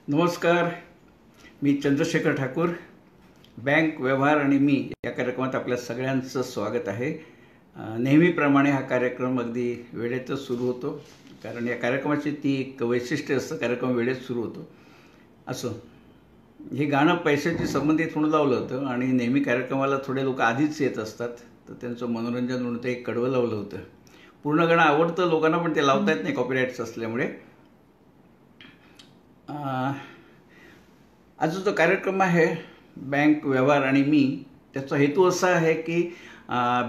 नमस्कार. मी चंद्रशेखर ठाकूर. बँक व्यवहार आणि मी या कार्यक्रमात आपल्या सगळ्यांचं स्वागत आहे. नेहमीप्रमाणे हा कार्यक्रम अगदी वेळेतच सुरू होतो, कारण या कार्यक्रमाची ती एक वैशिष्ट्य असतं, कार्यक्रम वेळेत सुरू होतो. असं हे गाणं पैशाशी संबंधित म्हणून लावलं होतं आणि नेहमी कार्यक्रमाला थोडे लोक आधीच येत असतात, तर त्यांचं मनोरंजन म्हणून ते एक कडवं लावलं होतं. पूर्ण गाणं आवडतं लोकांना, पण ते लावता येत नाही कॉपीराईट्स असल्यामुळे. आजचा जो कार्यक्रम आहे बँक व्यवहार आणि मी, त्याचा हेतू असा आहे की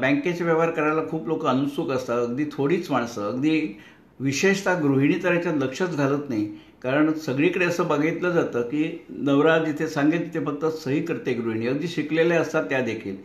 बँकेचे व्यवहार करायला खूप लोक अनुत्सुक असतात. अगदी थोडीच माणसं, अगदी विशेषतः गृहिणी तर याच्यात लक्षच घालत नाही, कारण सगळीकडे असं बघितलं जातं की नवरा जिथे सांगेल तिथे फक्त सही करते गृहिणी. अगदी शिकलेल्या असतात त्या देखील,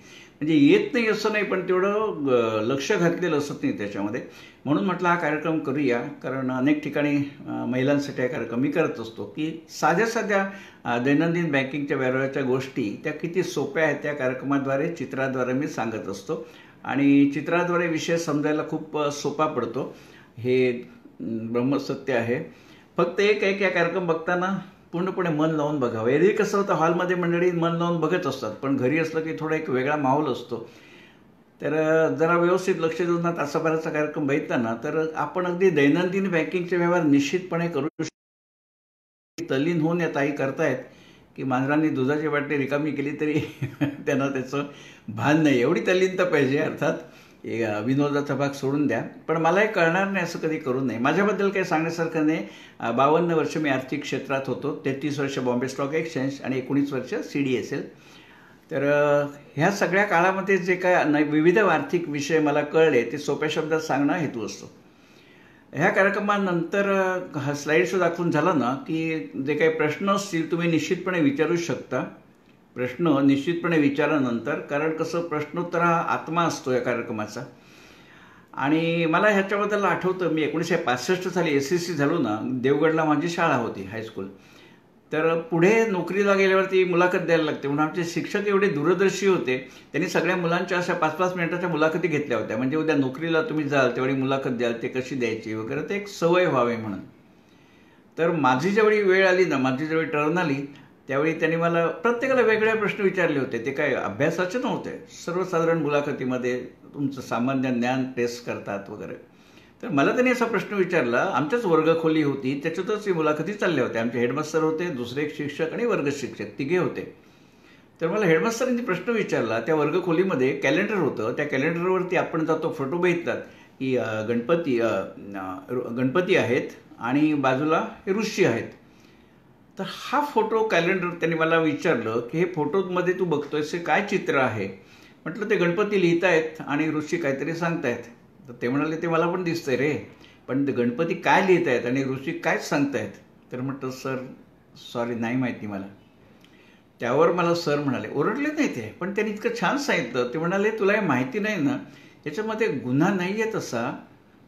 म्हणजे येत नाही असं नाही, पण तेवढं लक्ष घातलेलं असत नाही त्याच्यामध्ये. म्हणून म्हटलं हा कार्यक्रम करूया, कारण अनेक ठिकाणी महिलांसाठी हा कार्यक्रम मी करत असतो की साध्या साध्या दैनंदिन बँकिंगच्या व्यवहाराच्या गोष्टी त्या किती सोप्या आहेत त्या कार्यक्रमाद्वारे, चित्राद्वारे मी सांगत असतो. आणि चित्राद्वारे विषय समजायला खूप सोपा पडतो, हे ब्रह्मसत्य आहे. फक्त एक या कार्यक्रम बघताना पूर्णपणे मन लावून बघावं. एरवी कसं होतं, हॉलमध्ये मंडळी मन लावून बघत असतात, पण घरी असलं की थोडा एक वेगळा माहोल असतो. तर जरा व्यवस्थित लक्ष देऊन तासाभराचा कार्यक्रम बघितला तर आपण अगदी दैनंदिन बँकिंगचे व्यवहार निश्चितपणे करू शकतो. तल्लीन होऊन या ताई करतायत की मांजरांनी दुधाची बाटली रिकामी केली तरी त्यांना त्याचं भान नाही, एवढी तल्लीनता पाहिजे. अर्थात विनोदाचा भाग सोडून द्या, पण मला हे कळणार नाही असं कधी करू नये. माझ्याबद्दल काही सांगण्यासारखं नाही. 52 वर्ष मी आर्थिक क्षेत्रात होतो, 33 वर्ष बॉम्बे स्टॉक एक्सचेंज आणि 19 वर्ष CDSL. तर ह्या सगळ्या काळामध्ये जे काय विविध आर्थिक विषय मला कळले ते सोप्या शब्दात सांगणं हेतू असतो. ह्या कार्यक्रमानंतर हा स्लाईड शो दाखवून झाला ना की जे काही प्रश्न असतील तुम्ही निश्चितपणे विचारू शकता. प्रश्न निश्चितपणे विचारानंतर, कारण कसं प्रश्नोत्तर हा आत्मा असतो या कार्यक्रमाचा. आणि मला ह्याच्याबद्दल आठवतं, मी 1965 साली SSC झालो ना, देवगडला माझी शाळा होती, हायस्कूल. तर पुढे नोकरीला गेल्यावरती मुलाखत द्यायला लागते, म्हणून आमचे शिक्षक एवढे दूरदर्शी होते, त्यांनी सगळ्या मुलांच्या अशा 5-5 मिनिटाच्या मुलाखती घेतल्या होत्या. म्हणजे उद्या नोकरीला तुम्ही जाल तेवढी मुलाखत द्याल, ते कशी द्यायची वगैरे, ते एक सवय व्हावी म्हणून. तर माझी जेवढी वेळ आली ना, माझी जेवढी टर्न आली, त्यावेळी त्यांनी मला प्रत्येकाला वेगळे प्रश्न विचारले होते. ते काय अभ्यासाचे नव्हते, सर्वसाधारण मुलाखतीमध्ये तुमचं सामान्य ज्ञान टेस्ट करतात वगैरे. तर मला त्यांनी असा प्रश्न विचारला. आमच्याच वर्गखोली होती, त्याच्यातच ही मुलाखती चालल्या होत्या. आमचे हेडमास्टर होते, दुसरे एक शिक्षक आणि वर्ग शिक्षक, तिघे होते. तर मला हेडमास्टरांनी प्रश्न विचारला. त्या वर्गखोलीमध्ये कॅलेंडर होतं, त्या कॅलेंडरवरती आपण जातो फोटो बघितलात की गणपती आहेत आणि बाजूला हे ऋषी आहेत. तर हा फोटो कॅलेंडर त्यांनी मला विचारलं की हे फोटोमध्ये तू बघतोयस हे काय चित्र आहे. म्हटलं ते गणपती लिहितायत आणि ऋषी काहीतरी सांगतायत. तर ते म्हणाले ते मला पण दिसतंय रे, पण ते गणपती काय लिहितायत आणि ऋषी काय सांगतायत. तर म्हटलं सर सॉरी, नाही माहिती मला. त्यावर मला सर म्हणाले, ओरडले नाही ते, पण त्यांनी इतकं छान सांगितलं. ते म्हणाले तुला हे माहिती नाही ना, याच्यामध्ये गुन्हा नाही आहे तसा,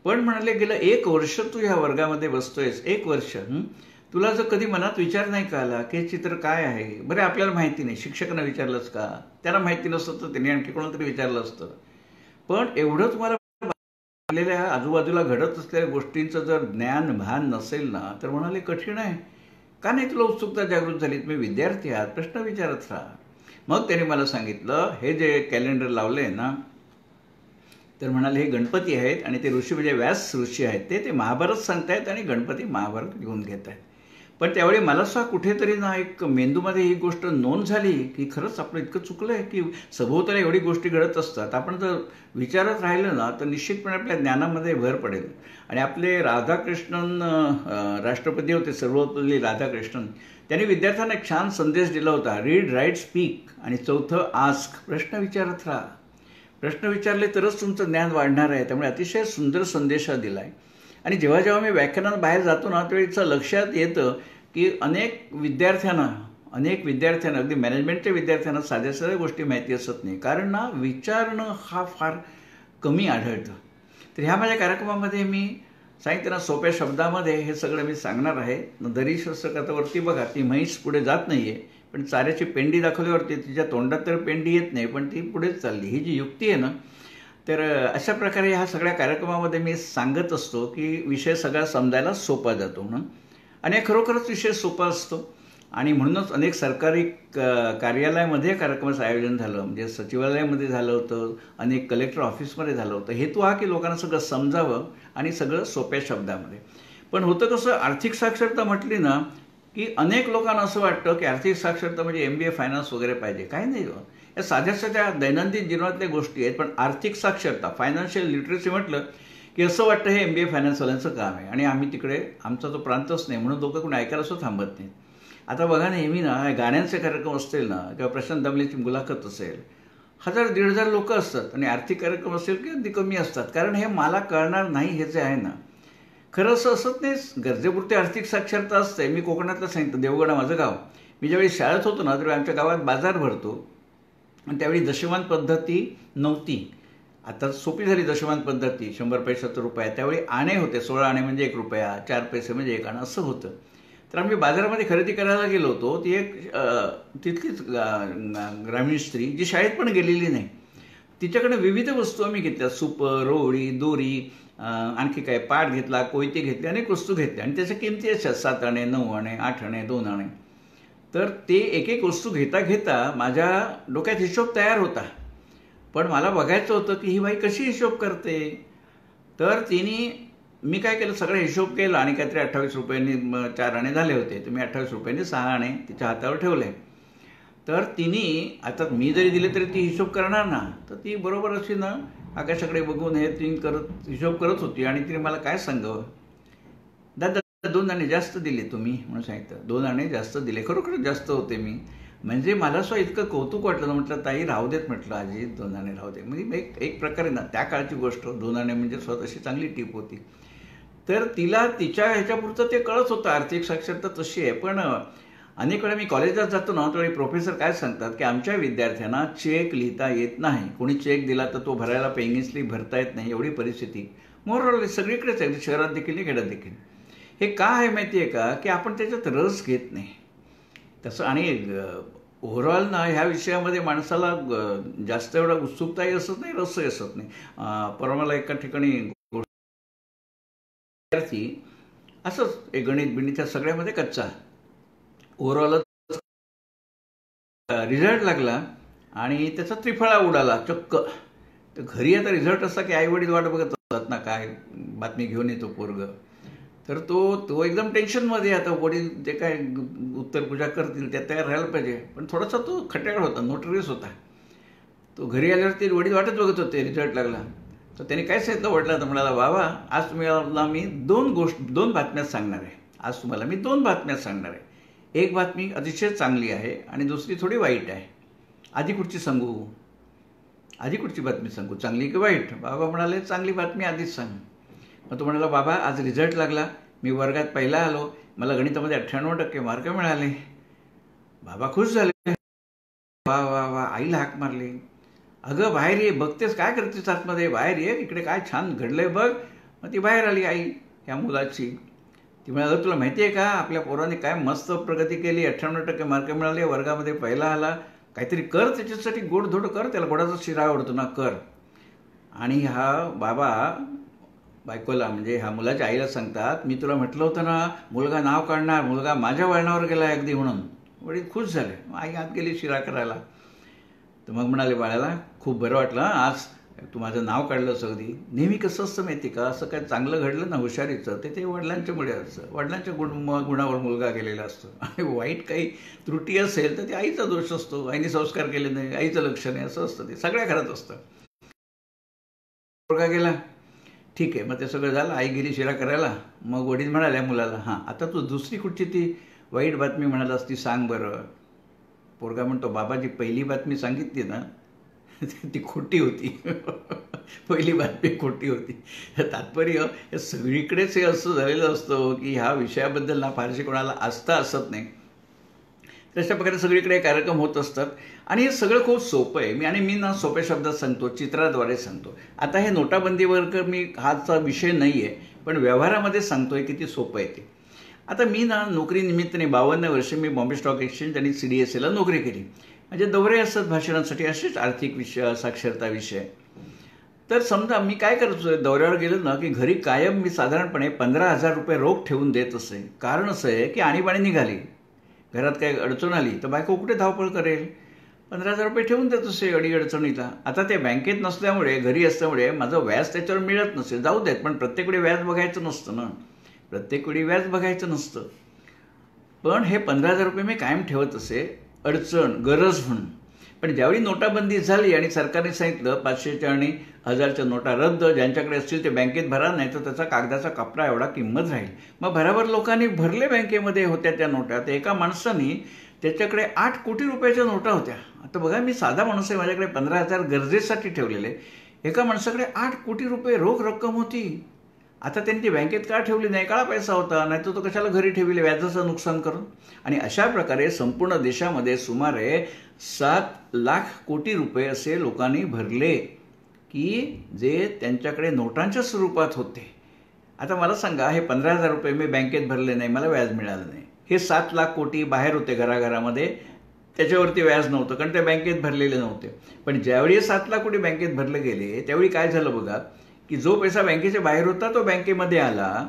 पण म्हणाले गेलं 1 वर्ष तू ह्या वर्गामध्ये बसतोयस, 1 वर्ष, तुला जर कधी मनात विचार नाही का आला की हे चित्र काय आहे. बरं आपल्याला माहिती नाही, शिक्षकांना विचारलंच का, त्याला माहिती नसतं तर त्यांनी आणखी कोणाला तरी विचारलं असतं. पण एवढं तुम्हाला आजूबाजूला घडत असलेल्या गोष्टींचं जर ज्ञान भान नसेल ना, तर म्हणाले कठीण आहे. का नाही तुला उत्सुकता जागृत झाली, तुम्ही विद्यार्थी आहात, प्रश्न विचारत राहा. मग त्यांनी मला सांगितलं हे जे कॅलेंडर लावले ना, तर म्हणाले हे गणपती आहेत आणि ते ऋषी म्हणजे व्यास ऋषी आहेत, ते महाभारत सांगतायत आणि गणपती महाभारत लिहून घेत आहेत. पण त्यावेळी मला सुद्धा कुठेतरी ना एक मेंदूमध्ये ही गोष्ट नोंद झाली की खरंच आपलं इतकं चुकलं आहे की सभोवताला एवढी गोष्टी घडत असतात. आपण जर विचारत राहिलं ना तर निश्चितपणे आपल्या ज्ञानामध्ये भर पडेल. आणि आपले राधाकृष्णन राष्ट्रपती होते, सर्वपल्ली राधाकृष्णन, त्यांनी विद्यार्थ्यांना एक छान संदेश दिला होता, रीड राईट स्पीक, आणि चौथं आस्क, प्रश्न विचारत राहा. प्रश्न विचारले तरच तुमचं ज्ञान वाढणार आहे. त्यामुळे अतिशय सुंदर संदेश हा दिला आहे. आणि जेव्हा जेव्हा मी व्याख्यानात बाहेर जातो ना, त्यावेळीचं लक्षात येतं की अनेक विद्यार्थ्यांना अगदी मॅनेजमेंटच्या विद्यार्थ्यांना साध्या साध्या गोष्टी माहिती असत नाही, कारण ना विचारणं हा फार कमी आढळतं. तर ह्या माझ्या कार्यक्रमामध्ये मी सांगितलं ना, सोप्या शब्दामध्ये हे सगळं मी सांगणार आहे. दरी शस्त्रकथावरती बघा, ती म्हैस पुढे जात नाही आहे, पण चाऱ्याची पेंडी दाखवल्यावरती तिच्या तोंडात तर पेंडी येत नाही, पण ती पुढेच चालली. ही जी युक्ती आहे ना, तर अशा प्रकारे ह्या सगळ्या कार्यक्रमामध्ये मी सांगत असतो की विषय सगळा समजायला सोपा जातो म्हणून. आणि खरोखरच विषय सोपा असतो आणि म्हणूनच अनेक सरकारी कार्यालयामध्ये कार्यक्रमाचं आयोजन झालं, म्हणजे सचिवालयामध्ये झालं होतं, अनेक कलेक्टर ऑफिसमध्ये झालं होतं. हेतू हा की लोकांना सगळं समजावं आणि सगळं सोप्या शब्दामध्ये. पण होतं कसं, आर्थिक साक्षरता म्हटली ना की अनेक लोकांना असं वाटतं की आर्थिक साक्षरता म्हणजे MBA फायनान्स वगैरे पाहिजे. काही नाही, या साध्या साध्या दैनंदिन जीवनातल्या गोष्टी आहेत. पण आर्थिक साक्षरता, फायनान्शियल लिटरसी म्हटलं की असं वाटतं हे MBA फायनान्सवाल्यांचं काम आहे आणि आम्ही तिकडे, आमचा तो प्रांतच नाही म्हणून लोकं कोणी ऐकायला सुद्धा थांबत नाही. आता बघा, नेहमी ना गाण्यांचे कार्यक्रम असतील ना किंवा प्रशांत दामलेची मुलाखत असेल, 1000-1500 लोक असतात आणि आर्थिक कार्यक्रम असेल की अगदी कमी असतात. कारण हे मला कळणार नाही हे जे आहे ना, खरं असं असत नाही. गरजेपुरती आर्थिक साक्षरता असते. मी कोकणातलं सांगितलं, देवगड माझं गाव. मी ज्यावेळी शाळेत होतो ना, त्यावेळी आमच्या गावात बाजार भरतो आणि त्यावेळी दशमान पद्धती नव्हती. आता सोपी झाली दशमान पद्धती, 100 पैशाचं रुपया. त्यावेळी आणे होते, 16 आणे म्हणजे 1 रुपया, 4 पैसे म्हणजे 1 आणा असं होतं. तर आम्ही बाजारामध्ये खरेदी करायला गेलो होतो. ती एक तिथलीच ग्रामीण स्त्री, जी शाळेत पण गेलेली नाही, तिच्याकडे विविध वस्तू आम्ही घेतल्या. सुपर, रोळी, दोरी, आणखी काय पाट घेतला, कोयते घेतले, अनेक वस्तू घेतल्या आणि त्याच्या किमती अशात 7 आणे, 9 आणे, 8 आणे, 2 आणे. तर ते एक एक वस्तू घेता घेता माझ्या डोक्यात हिशोब तयार होता. पण मला बघायचं होतं की ही बाई कशी हिशोब करते. तर मी काय केलं, सगळं हिशोब केला आणि काहीतरी 28 रुपयांनी 4 आणे झाले होते. तर मी 28 रुपयांनी 6 आणे तिच्या हातावर ठेवले. तर आता मी जरी दिले तरी ती हिशोब करणार ना, तर ती बरोबर अशी ना आकाशाकडे बघून हे 3 करत हिशोब करत होती आणि तिने मला काय सांगावं, दादा 2 आणे जास्त दिले तुम्ही म्हणून सांगितलं. 2 आणे जास्त दिले, खरोखरच जास्त होते. म्हणजे मला स्वतः इतकं कौतुक वाटलं. म्हटलं ताई राहू देत, म्हटलं आजी 2 आणे राहू दे. म्हणजे एक प्रकारे ना त्या काळची गोष्ट, 2 आणे म्हणजे स्वतःशी चांगली टीप होती. तर तिला तिच्या ह्याच्यापुरतं ते कळत होतं, आर्थिक साक्षरता तशी आहे. पण अनेक वेळा मी कॉलेजात जातो ना, त्यावेळी प्रोफेसर काय सांगतात की आमच्या विद्यार्थ्यांना चेक लिहिता येत नाही. कोणी चेक दिला तर तो भरायला पेंगिसली भरता येत नाही, एवढी परिस्थिती मोरल सगळीकडेच आहे, शहरात देखील नाही, खेड्यात देखील. हे का आहे माहिती आहे का, की आपण त्याच्यात रस घेत नाही तसं. आणि ओव्हरऑल ना ह्या विषयामध्ये माणसाला जास्त एवढा उत्सुकताही असत नाही, रसही असत नाही. परवा मला एका ठिकाणी विद्यार्थी असंच एक गणित बिणित सगळ्यामध्ये कच्चा, ओव्हरऑल रिझल्ट लागला आणि त्याचा त्रिफळा उडाला चक्क. तर घरी आता रिझल्ट असता की आई वडील वाट बघत असतात ना, काय बातमी घेऊन येतो पोरग. तर तो एकदम टेन्शनमध्ये. आता वडील जे काय उत्तर पूजा करतील त्या तयार राहायला पाहिजे. पण थोडासा तो खट्याळ होता, नोटरीस होता. तो घरी आल्यावरती वडील वाटच बघत होते, रिझल्ट लागला. तर त्याने काय सांगितलं, वडिलांना तर म्हणाला, बाबा आज तुम्हाला मी 2 बातम्या सांगणार आहे. आज तुम्हाला मी 2 बातम्या सांगणार आहे. एक बातमी अतिशय चांगली आहे आणि दुसरी थोडी वाईट आहे. आधी कुठची बातमी सांगू, चांगली की वाईट? बाबा म्हणाले, चांगली बातमी आधीच सांग. मग तो म्हणाला, बाबा आज रिझल्ट लागला, मी वर्गात पहिला आलो, मला गणितामध्ये 98% मार्क मिळाले. बाबा खुश झाले. वा वा वा. आईला हाक मारली, अगं बाहेर ये, बघतेस काय करतेस आतमध्ये, बाहेर ये, इकडे काय छान घडलंय बघ. मग ती बाहेर आली आई या मुलाची. ती म्हणाली, तुला माहिती आहे का आपल्या पोराने काय मस्त प्रगती केली, 98% मार्क मिळाले, वर्गामध्ये पहिला आला, काहीतरी कर त्याच्यासाठी, गोडधोड कर, त्याला गोडाचा शिरा आवडतो ना, कर. आणि हा बाबा बायकोला म्हणजे ह्या मुलाच्या आईला सांगतात, मी तुला म्हटलं होतं ना मुलगा नाव काढणार, मुलगा माझ्या वळणावर गेला अगदी म्हणून. वडील खुश झाले. आई आत गेली शिरा करायला. तर मग म्हणाले, बाळाला खूप बरं वाटलं आज तू माझं नाव काढलंस अगदी. नेहमी कसं असतं माहिती का, असं काय चांगलं घडलं ना हुशारीचं, ते वडिलांच्यामुळे असतं. वडिलांच्या गुणावर मुलगा गेलेला असतो. आणि वाईट काही त्रुटी असेल तर ते आईचा दोष असतो, आईने संस्कार केले नाही, आईचं लक्ष नाही, असं असतं. ते सगळ्या घरात असतं. मुलगा गेला, ठीक आहे, मग ते सगळं झालं. आई गेली शिरा करायला. मग वडील म्हणाल्या मुलाला, हां आता तू दुसरी कुठची ती वाईट बातमी म्हणालास ती सांग बरं. पोरगा म्हणतो, बाबाजी पहिली बातमी सांगितली ना ती खोटी होती. पहिली बातमी खोटी होती. तात्पर्य सगळीकडेच हे असं झालेलं असतं की ह्या विषयाबद्दल ना फारशी कोणाला आस्था असत नाही. तशा प्रकारे सगळीकडे कार्यक्रम होत असतात आणि हे सगळं खूप सोपं आहे. मी ना सोप्या शब्दात सांगतो, चित्राद्वारे सांगतो. आता हे नोटाबंदीवर मी हाचा विषय नाही आहे, पण व्यवहारामध्ये सांगतोय किती सोपं आहे ते. आता मी ना नोकरीनिमित्ताने 52 वर्षे मी बॉम्बे स्टॉक एक्सचेंज आणि CDSAला नोकरी केली. म्हणजे दौरे असतात भाषणांसाठी, असेच आर्थिक विषय, साक्षरता विषय. तर समजा मी काय करायचो, दौऱ्यावर गेलो ना की घरी कायम मी साधारणपणे 15,000 रुपये रोख ठेवून देत असे. कारण असं आहे की आणीबाणी निघाली, घरात काही अडचण आली तर बायको कुठे धावपळ करेल. 15,000 रुपये ठेवून देत असे अडीअडचणीला. आता ते बँकेत नसल्यामुळे, घरी असल्यामुळे माझं व्याज त्याच्यावर मिळत नसेल, जाऊ देत, पण प्रत्येक वेळी व्याज बघायचं नसतं ना, प्रत्येक वेळी व्याज बघायचं नसतं. पण हे 15,000 रुपये मी कायम ठेवत असे, अडचण, गरज म्हणून. पण ज्यावेळी नोटाबंदी झाली आणि सरकारने सांगितलं 500च्या आणि 1000च्या नोटा रद्द, ज्यांच्याकडे असतील ते बँकेत भरा, नाही तर त्याचा कागदाचा कपडा एवढा किंमत राहील. मग भराभर लोकांनी भरले बँकेमध्ये होत्या त्या नोटा. तर एका माणसाने त्याच्याकडे 8 कोटी रुपयाच्या नोटा होत्या. आता बघा, मी साधा माणूस आहे, माझ्याकडे 15,000 गरजेसाठी ठेवलेले. एका माणसाकडे 8 कोटी रुपये रोख रक्कम होती. आता त्यांनी ती बँकेत का ठेवली नाही? काळा पैसा होता, नाही तर तो कशाला घरी ठेवले व्याजाचं नुकसान करून. आणि अशा प्रकारे संपूर्ण देशामध्ये सुमारे 7 लाख कोटी रुपये असे लोकांनी भरले की जे त्यांच्याकडे नोटांच्या स्वरूपात होते. आता मला सांगा, हे 15,000 रुपये मी बँकेत भरले नाही, मला व्याज मिळालं नाही. हे 7 लाख कोटी बाहेर होते घराघरामध्ये, त्याच्यावरती व्याज नव्हतं कारण ते बँकेत भरलेले नव्हते. पण ज्यावेळी 7 लाख कोटी बँकेत भरले गेले त्यावेळी काय झालं बघा, की जो पैसा बँकेच्या बाहेर होता तो बँकेमध्ये आला.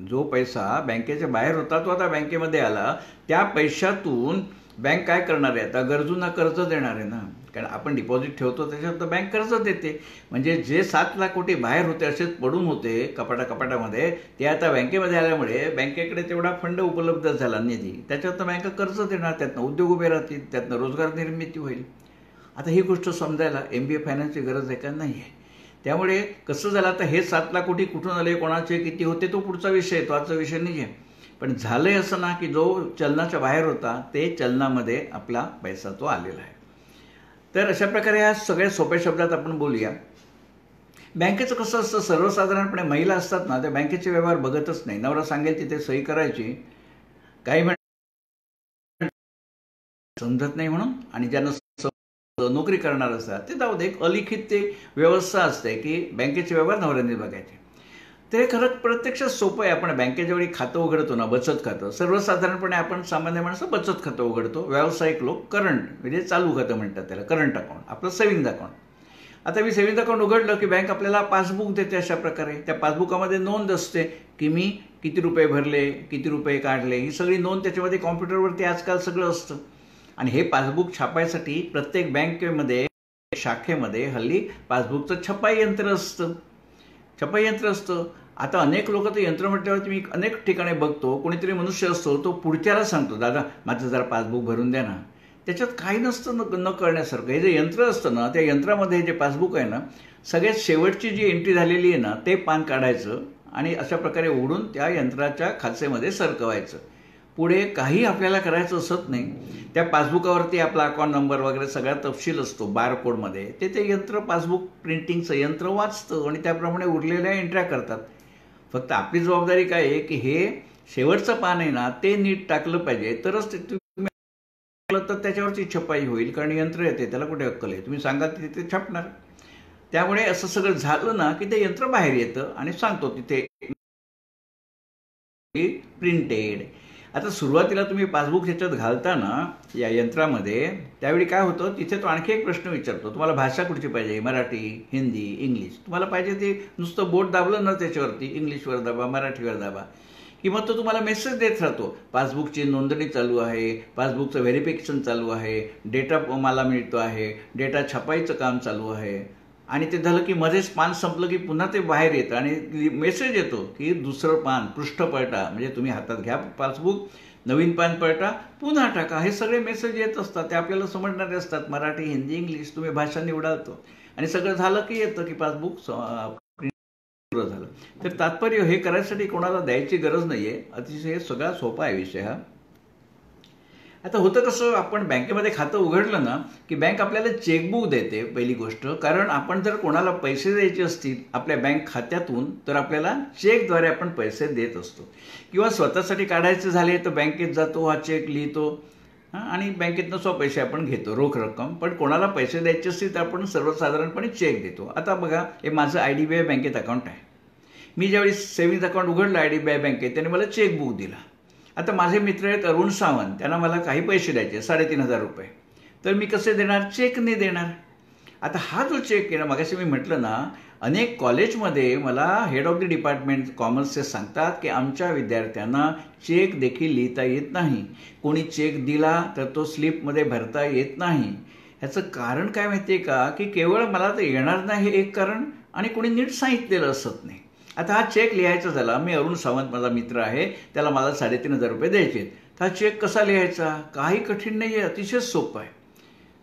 जो पैसा बँकेच्या बाहेर होता तो आता बँकेमध्ये आला. त्या पैशातून बँक काय करणार आहे? आता गरजूंना कर्ज देणार आहे ना, कारण आपण डिपॉझिट ठेवतो त्याच्यावर तर बँक कर्ज देते. म्हणजे जे 7 लाख कोटी बाहेर होते, असेच पडून होते कपाटामध्ये, ते आता बँकेमध्ये आल्यामुळे बँकेकडे तेवढा फंड उपलब्ध झाला, निधी, त्याच्यावर बँक कर्ज देणार, त्यातनं उद्योग उभे राहतील, त्यातनं रोजगार निर्मिती होईल. आता ही गोष्ट समजायला MBA फायनान्सची गरज आहे का? नाही आहे. त्यामुळे कसं झालं, आता हे 7 लाख कोटी कुठून आले, कोणाचे किती होते, तो पुढचा विषय आहे, तो आजचा विषय नाही आहे. पण झालंय असं ना की जो चलनाच्या बाहेर होता ते चलनामध्ये आपला पैसा तो आलेला आहे. तर अशा प्रकारे ह्या सगळ्या सोप्या शब्दात आपण बोलूया. बँकेचं कसं असतं, सर्वसाधारणपणे महिला असतात ना, त्या बँकेचे व्यवहार बघतच नाही. नवरा सांगेल तिथे सही करायची, काही समजत नाही म्हणून, आणि ज्यांना नोकरी करणार असतात ते जाऊ दे, एक अलिखित ते व्यवस्था असते की बँकेचे व्यवहार नवऱ्यांनी बघायचे. ते खरं प्रत्यक्षात सोपं आहे. आपण बँकेच्या वेळी खातं उघडतो ना, बचत खातं, सर्वसाधारणपणे आपण सामान्य माणसं बचत खातं उघडतो. व्यावसायिक लोक करंट, म्हणजे चालू खातं म्हणतात त्याला, करंट अकाउंट, आपलं सेव्हिंग अकाउंट. आता मी सेव्हिंग अकाउंट उघडलं की बँक आपल्याला पासबुक देते. अशा प्रकारे त्या पासबुकामध्ये नोंद असते की मी किती रुपये भरले, किती रुपये काढले, ही सगळी नोंद त्याच्यामध्ये कॉम्प्युटरवरती आजकाल सगळं असतं. आणि हे पासबुक छापायसाठी प्रत्येक बँकेमध्ये, शाखेमध्ये हल्ली पासबुकचं छपाई यंत्र असतं. आता अनेक लोक ते यंत्र म्हटल्यावरती मी अनेक ठिकाणी बघतो, कोणीतरी मनुष्य असतो तो पुढच्याला सांगतो, दादा माझं जरा पासबुक भरून द्या ना. त्याच्यात काही नसतं न करण्यासारखं. हे जे यंत्र असतं ना, त्या यंत्रामध्ये जे पासबुक आहे ना, सगळ्यात शेवटची जी एंट्री झालेली आहे ना, ते पान काढायचं आणि अशा प्रकारे उघडून त्या यंत्राच्या खाचेमध्ये सरकवायचं. पुढे काही आपल्याला करायचं असत नाही. त्या पासबुकावरती आपला अकाउंट नंबर वगैरे सगळा तपशील असतो बारकोडमध्ये. ते यंत्र, पासबुक प्रिंटिंगचं यंत्र वाचतं आणि त्याप्रमाणे उरलेल्या एंट्र्या करतात. फक्त आपली जबाबदारी काय आहे की हे शेवटचं पान आहे ना, ते नीट टाकलं पाहिजे, तरच ते तुम्ही तर त्याच्यावरची छपाई होईल. कारण यंत्र येते, त्याला कुठे अक्कल आहे, तुम्ही सांगा तिथे छापणार. त्यामुळे असं सगळं झालं ना की ते यंत्र बाहेर येतं आणि सांगतो तिथे प्रिंटेड. आता सुरुवातीला तुम्ही पासबुक ह्याच्यात घालताना या यंत्रामध्ये, त्यावेळी काय होतं, तिथे तो आणखी एक प्रश्न विचारतो, तुम्हाला भाषा कुठची पाहिजे, मराठी, हिंदी, इंग्लिश. तुम्हाला पाहिजे ते नुसतं बोट दाबलं ना त्याच्यावरती, इंग्लिशवर दाबा, मराठीवर दाबा, की मग तो तुम्हाला मेसेज देत राहतो, पासबुकची नोंदणी चालू आहे, पासबुकचं व्हेरिफिकेशन चालू आहे, डेटा मला मिळतो आहे, डेटा छापाईचं काम चालू आहे. आणि ते झालं की मध्येच पान संपलं की पुन्हा ते बाहेर येतं आणि मेसेज येतो की दुसरं पान पृष्ठ पलटा, म्हणजे तुम्ही हातात घ्या पासबुक, नवीन पान पलटा, पुन्हा टाका. हे सगळे मेसेज येत असतात, ते आपल्याला समजणारे असतात, मराठी, हिंदी, इंग्लिश. तुम्ही भाषा निवडालतो आणि सगळं झालं की येतं की पासबुक झालं. तर तात्पर्य हे करायसाठी कोणाला द्यायची गरज नाहीये. अतिशय सगळा सोपा आहे विषय हा. आता होतं कसं, आपण बँकेमध्ये खातं उघडलं ना की बँक आपल्याला चेकबुक देते पहिली गोष्ट. कारण आपण जर कोणाला पैसे द्यायचे असतील आपल्या बँक खात्यातून तर आपल्याला चेकद्वारे आपण पैसे देत असतो. किंवा स्वतःसाठी काढायचे झाले तर बँकेत जातो, हा चेक लिहितो आणि बँकेतनं पैसे आपण घेतो, रोख रक्कम. पण कोणाला पैसे द्यायचे असतील तर आपण सर्वसाधारणपणे चेक देतो. आता बघा, हे माझं IDBI बँकेत अकाउंट आहे. मी ज्यावेळी सेव्हिंग्ज अकाउंट उघडलं IDBI बँकेत, त्याने मला चेकबुक दिला. आता माझे मित्र आहेत अरुण सावंत, त्यांना मला काही पैसे द्यायचे 3,500 रुपये. तर मी कसे देणार? चेकने देणार. आता हा जो चेक आहे ना, मगाशी मी म्हटलं ना, अनेक कॉलेजमध्ये मला हेड ऑफ द डिपार्टमेंट कॉमर्सचे सांगतात की आमच्या विद्यार्थ्यांना चेक देखील लिहिता येत नाही. कोणी चेक दिला तर तो स्लिपमध्ये भरता येत नाही. ह्याचं कारण काय माहिती आहे का, की केवळ मला तर येणार नाही हे एक कारण आणि कोणी नीट सांगितलेलं असत नाही. आता हा चेक लिहायचा झाला, मी अरुण सावंत माझा मित्र आहे, त्याला मला 3,500 रुपये द्यायचे आहेत. तर हा चेक कसा लिहायचा? काही कठीण नाही आहे, अतिशय सोपं आहे.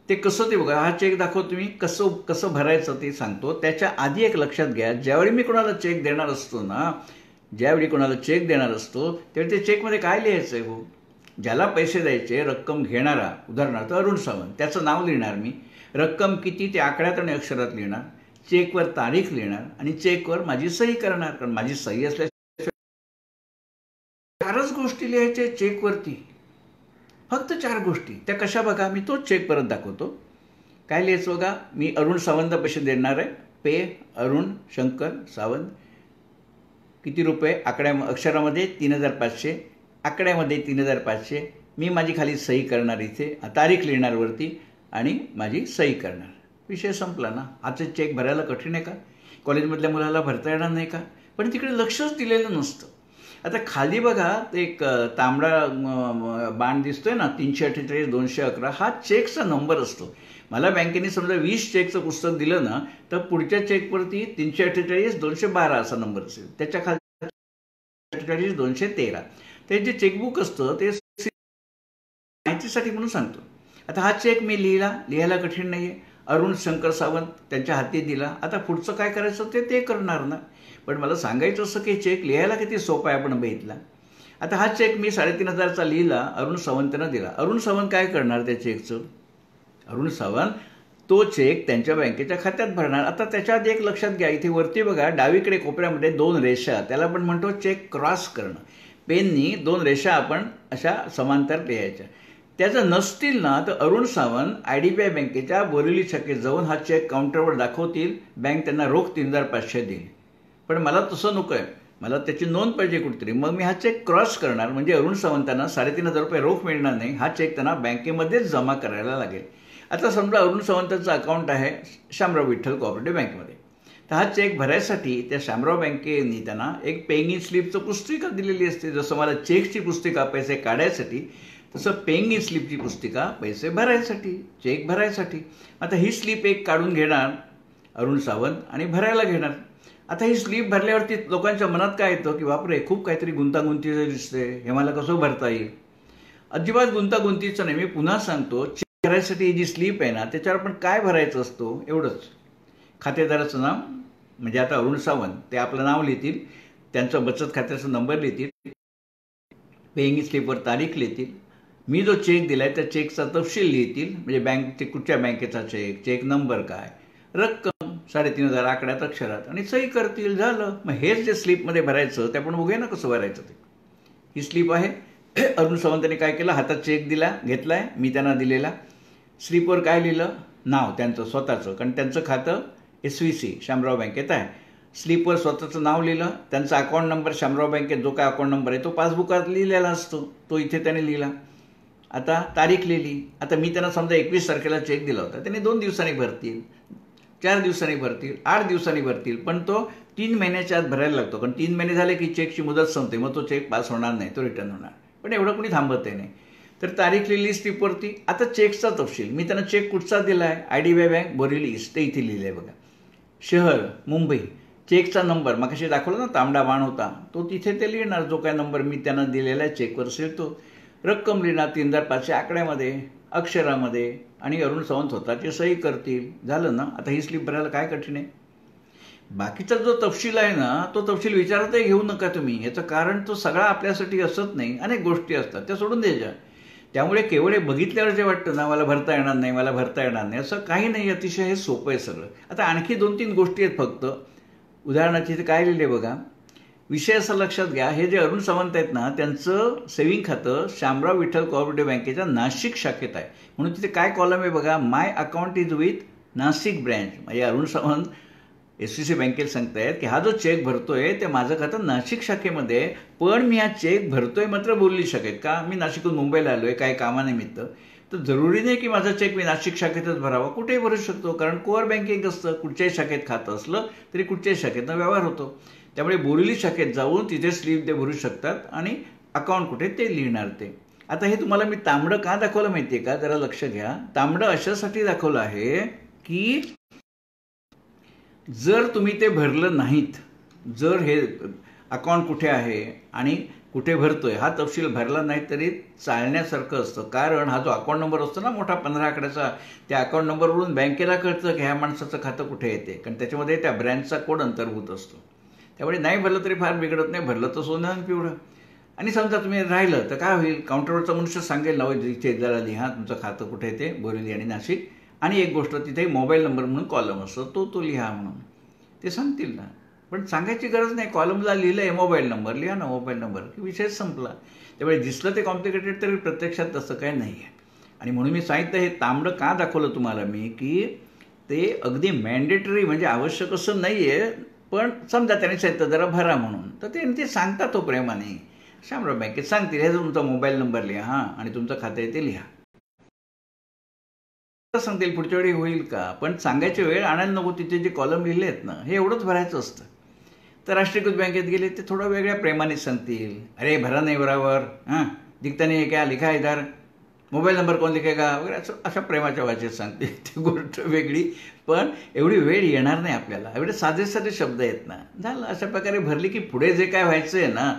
ते कसं ते बघा, हा चेक दाखवतो मी, कसं भरायचं ते सांगतो. त्याच्या आधी एक लक्षात घ्या, ज्यावेळी मी कोणाला चेक देणार असतो ना, ज्यावेळी कोणाला चेक देणार असतो त्यावेळी ते चेकमध्ये काय लिहायचं आहे हो? ज्याला पैसे द्यायचे, रक्कम घेणारा, उदाहरणार्थ अरुण सावंत, त्याचं नाव लिहिणार मी, रक्कम किती ते आकड्यात आणि अक्षरात लिहिणार, चेकवर तारीख लिहिणार आणि चेकवर माझी सही करणार. कारण माझी सही असल्याशिवाय 4च गोष्टी लिहायच्या चेकवरती, फक्त 4 गोष्टी. त्या कशा बघा, मी तोच चेक परत दाखवतो. काय लिहायचं बघा, मी अरुण सावंत पैसे देणार आहे, पे अरुण शंकर सावंत, किती रुपये, अक्षरामध्ये 3,500, आकड्यामध्ये 3,500, मी माझी खाली सही करणार, इथे तारीख लिहिणार वरती आणि माझी सही करणार. विषय संपला ना. आजचं चेक भरायला कठीण आहे का? कॉलेजमधल्या मुलाला भरता येणार नाही का? पण तिकडे लक्षच दिलेलं नसतं. आता खाली बघा एक तांबडा बाण दिसतोय ना, 348-211, हा चेकचा नंबर असतो. मला बँकेने समजा 20 चेकचं पुस्तक दिलं ना, तर पुढच्या चेकवरती 348-212 असा नंबर असेल, त्याच्या खाली 348-213. ते जे चेकबुक असतं ते माहितीसाठी म्हणून सांगतो. आता हा चेक मी लिहायला कठीण नाही आहे, अरुण शंकर सावंत त्यांच्या हाती दिला. आता पुढचं काय करायचं ते करणार ना. पण मला सांगायचं असं की चेक लिहायला किती सोपा आहे आपण बघितला. आता हा चेक मी 3,500चा लिहिला, अरुण सावंतनं दिला. अरुण सावंत काय करणार त्या चेकचं? अरुण सावंत तो चेक त्यांच्या बँकेच्या खात्यात भरणार. आता त्याच्यात एक लक्षात घ्या, इथे वरती बघा डावीकडे कोपऱ्यामध्ये 2 रेषा, त्याला आपण म्हणतो चेक क्रॉस करणं. पेननी 2 रेषा आपण अशा समांतर लिहायच्या. त्याचं नसतील ना तर अरुण सावंत IDBI बँकेच्या बोरिवली शाखेत जाऊन हा चेक काउंटरवर दाखवतील, बँक त्यांना रोख 3,500 देईल. पण मला तसं नको आहे, मला त्याची नोंद पाहिजे कुठेतरी. मग मी हा चेक क्रॉस करणार, म्हणजे अरुण सावंतांना 3,500 रुपये रोख मिळणार नाही, हा चेक त्यांना बँकेमध्येच जमा करायला लागेल. आता समजा अरुण सावंतांचं अकाउंट आहे शामराव विठ्ठल कोऑपरेटिव्ह बँकेमध्ये, तर हा चेक भरायसाठी त्या शामराव बँकेने त्यांना एक पेइंग इन स्लिपचं पुस्तिका दिलेली असते. जसं मला चेकची पुस्तिका पैसे काढायसाठी, तसं पेइंग इन स्लिपची पुस्तिका पैसे भरायसाठी, चेक भरायसाठी. आता ही स्लिप एक काढून घेणार अरुण सावंत आणि भरायला घेणार. आता ही स्लिप भरल्यावरती लोकांच्या मनात काय येतं की बापरे, खूप काहीतरी गुंतागुंतीचं दिसते, हे मला कसं भरता येईल? अजिबात गुंतागुंतीचं नाही. मी पुन्हा सांगतो, चेक भरायसाठी ही जी स्लिप आहे ना, त्याच्यावर आपण काय भरायचं असतो एवढंच. खातेदाराचं नाव, म्हणजे आता अरुण सावंत, ते आपलं नाव लिहितील, त्यांचं बचत खात्याचा नंबर लिहितील, पेइंग इन स्लिपवर तारीख लिहितील, मी जो चेक दिलाय त्या चेकचा तपशील लिहितील, म्हणजे कुठच्या बँकेचा चेक, चेक नंबर काय, रक्कम 3,500 आकड्यात अक्षरात, आणि सही करतील, झालं. मग हेच जे स्लिपमध्ये भरायचं ते आपण बघूया ना कसं भरायचं ते. ही स्लिप आहे. अरुण सावंतांनी काय केलं, हातात चेक घेतलाय मी त्यांना दिलेला. स्लिपवर काय लिहिलं, नाव त्यांचं स्वतःचं, कारण त्यांचं खातं SVC शामराव बँकेत आहे. स्लिपवर स्वतःचं नाव लिहिलं, त्यांचा अकाउंट नंबर शामराव बँकेत जो काय अकाउंट नंबर आहे तो पासबुकात लिहिलेला असतो, तो इथे त्याने लिहिला. आता तारीख लिहिली. आता मी त्यांना समजा 21 तारखेला चेक दिला होता, त्यांनी 2 दिवसांनी भरतील, 4 दिवसांनी भरतील, 8 दिवसांनी भरतील, पण तो 3 महिन्याच्या आत भरायला लागतो. कारण 3 महिने झाले की चेकची मुदत संपते, मग तो चेक पास होणार नाही, तो रिटर्न होणार. पण एवढं कोणी थांबत नाही. तर तारीख लिहिली स्लिपवरती. आता चेकचा तपशील, मी त्यांना चेक कुठचा दिला आहे, IDBI बँक बोरिवली ईस्ट, ते इथे लिहिलं आहे बघा. शहर मुंबई, चेकचा नंबर मग कशी दाखवलं ना, तांबडा बाण होता, तो तिथे ते लिहिणार, जो काय नंबर मी त्यांना दिलेला आहे चेकवर असेल तो. रक्कम लिहिणार 3,500 आकड्यामध्ये अक्षरामध्ये, आणि अरुण सावंत स्वतःची सही करतील, झालं ना. आता ही स्लिप भरायला काय कठीण आहे? बाकीचा जो तपशील आहे ना, तो तपशील विचारातही घेऊ नका तुम्ही. याचं कारण तो सगळा आपल्यासाठी असत नाही, अनेक गोष्टी असतात त्या सोडून द्यायच्या. त्यामुळे केवळ बघितल्यावर जे वाटतं ना, मला भरता येणार नाही, मला भरता येणार नाही, असं काही नाही. अतिशय हे सोपं आहे सगळं. आता आणखी 2-3 गोष्टी आहेत फक्त. उदाहरणाची इथे काय लिहिले बघा, विषय असं लक्षात घ्या, हे जे अरुण सावंत आहेत ना, त्यांचं सेव्हिंग खातं शामराव विठ्ठल कोऑपरेटिव्ह बँकेच्या नाशिक शाखेत आहे. म्हणून तिथे काय कॉलम आहे बघा, my account is with Nashik branch. म्हणजे अरुण सावंत SVC बँकेत सांगतायत की हा जो चेक भरतोय ते माझं खातं नाशिक शाखेमध्ये आहे, पण मी हा चेक भरतोय मात्र बोरिवली शाखेत. का? मी नाशिकहून मुंबईला आलोय काही कामानिमित्त, तर जरुरी नाही की माझा चेक मी नाशिक शाखेतच भरावा, कुठेही भरू शकतो, कारण कोअर बँकिंग असतं. कुठच्याही शाखेत खातं असलं तरी कुठच्याही शाखेतनं व्यवहार होतो. त्यामुळे बोरिवली शाखेत जाऊन तिथे स्लिप ते भरू शकतात आणि अकाउंट कुठे ते लिहिणार ते. आता हे तुम्हाला मी तांबडं का दाखवलं माहिती आहे का, जरा लक्ष घ्या. तांबडं अशासाठी दाखवलं आहे की जर तुम्ही ते भरलं नाहीत, जर हे अकाउंट कुठे आहे आणि कुठे भरतोय हा तपशील भरला नाही तरी चालण्यासारखं असतं. कारण हा जो अकाउंट नंबर असतो ना मोठा 15 आकड्याचा, त्या अकाउंट नंबरवरून बँकेला कळतं की ह्या माणसाचं खातं कुठे येते, कारण त्याच्यामध्ये त्या ब्रँचचा कोड अंतर्भूत असतो. त्यामुळे नाही भरलं तरी फार बिघडत नाही, भरलं तर सोनं आणि पिवळं. आणि समजा तुम्ही राहिलं तर काय होईल, काउंटरवरचा मनुष्य सांगेल ना, इथे जरा लिहा तुमचं खातं कुठे येते, बोरिवली आणि नाशिक. आणि एक गोष्ट, तिथे मोबाईल नंबर म्हणून कॉलम असतो, तो लिहा म्हणून ते सांगतील ना. पण सांगायची गरज नाही, कॉलमला लिहिलं आहे मोबाईल नंबर, लिहा ना मोबाईल नंबर, की विषय संपला. त्यामुळे दिसलं ते कॉम्प्लिकेटेड तरी प्रत्यक्षात तसं काही नाही आहे. आणि म्हणून मी सांगितलं हे तांबडं का दाखवलं तुम्हाला मी, की ते अगदी मॅन्डेटरी म्हणजे आवश्यक असं नाही आहे, पण समजा त्यांनी सांगितलं जरा भरा म्हणून, तर ते सांगतात तो प्रेमाने. शामराव बँकेत सांगतील हे तुमचा मोबाईल नंबर लिहा हां आणि तुमचं खातं आहे ते लिहा. सांगतील पुढच्या वेळी होईल का, पण सांगायची वेळ आणायला नको. तिथे जे कॉलम लिहिले आहेत ना हे एवढंच भरायचं असतं. तर राष्ट्रीयकृत बँकेत गेले ते थोडं वेगळ्या प्रेमाने सांगतील, अरे भरा नाही बरोबर, हां दिखता नहीं क्या लिखा इधर, मोबाईल नंबर कोण लिखेगा वगैरे, असं अशा प्रेमाच्या भाषेत सांगते. ती गोष्ट वेगळी, पण एवढी वेळ येणार नाही आपल्याला. एवढे साधे साधे शब्द आहेत ना, झालं. अशा प्रकारे भरली की पुढे जे काय व्हायचं आहे ना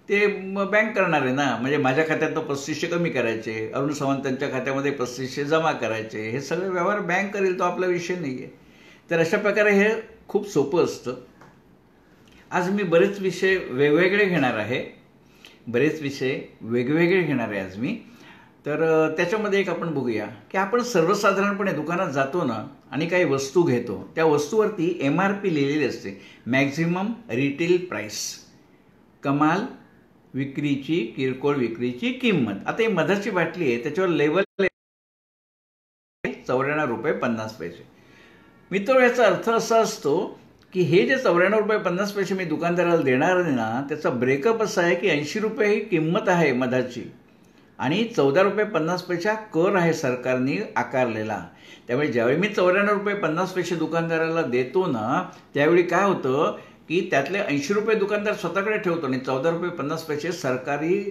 ते बँक करणार आहे ना. म्हणजे माझ्या खात्यातनं 3500 कमी करायचे, अरुण सावंतांच्या खात्यामध्ये 3500 जमा करायचे, हे सगळे व्यवहार बँक करेल, तो आपला विषय नाही आहे. तर अशा प्रकारे हे खूप सोपं असतं. आज मी बरेच विषय वेगवेगळे घेणार आहे, आज मी. तर त्याच्यामध्ये एक आपण बघूया की आपण सर्वसाधारणपणे दुकानात जातो ना आणि काही वस्तू घेतो, त्या वस्तूवरती MRP लिहिलेली असते, मॅक्झिमम रिटेल प्राईस, कमाल विक्रीची, किरकोळ विक्रीची किंमत. आता ही मधाची बाटली आहे, त्याच्यावर लेबल ₹94.50. मित्र, याचा अर्थ असा असतो की हे जे ₹94.50 मी दुकानदाराला देणार आहे ना, त्याचा ब्रेकअप असा आहे की ₹80 ही किंमत आहे मधाची आणि ₹14.50 कर आहे सरकारने आकारलेला. त्यामुळे ज्यावेळी मी ₹94.50 दुकानदाराला देतो ना, त्यावेळी काय होतं की त्यातले ₹80 दुकानदार स्वतःकडे ठेवतो आणि ₹14.50 सरकारी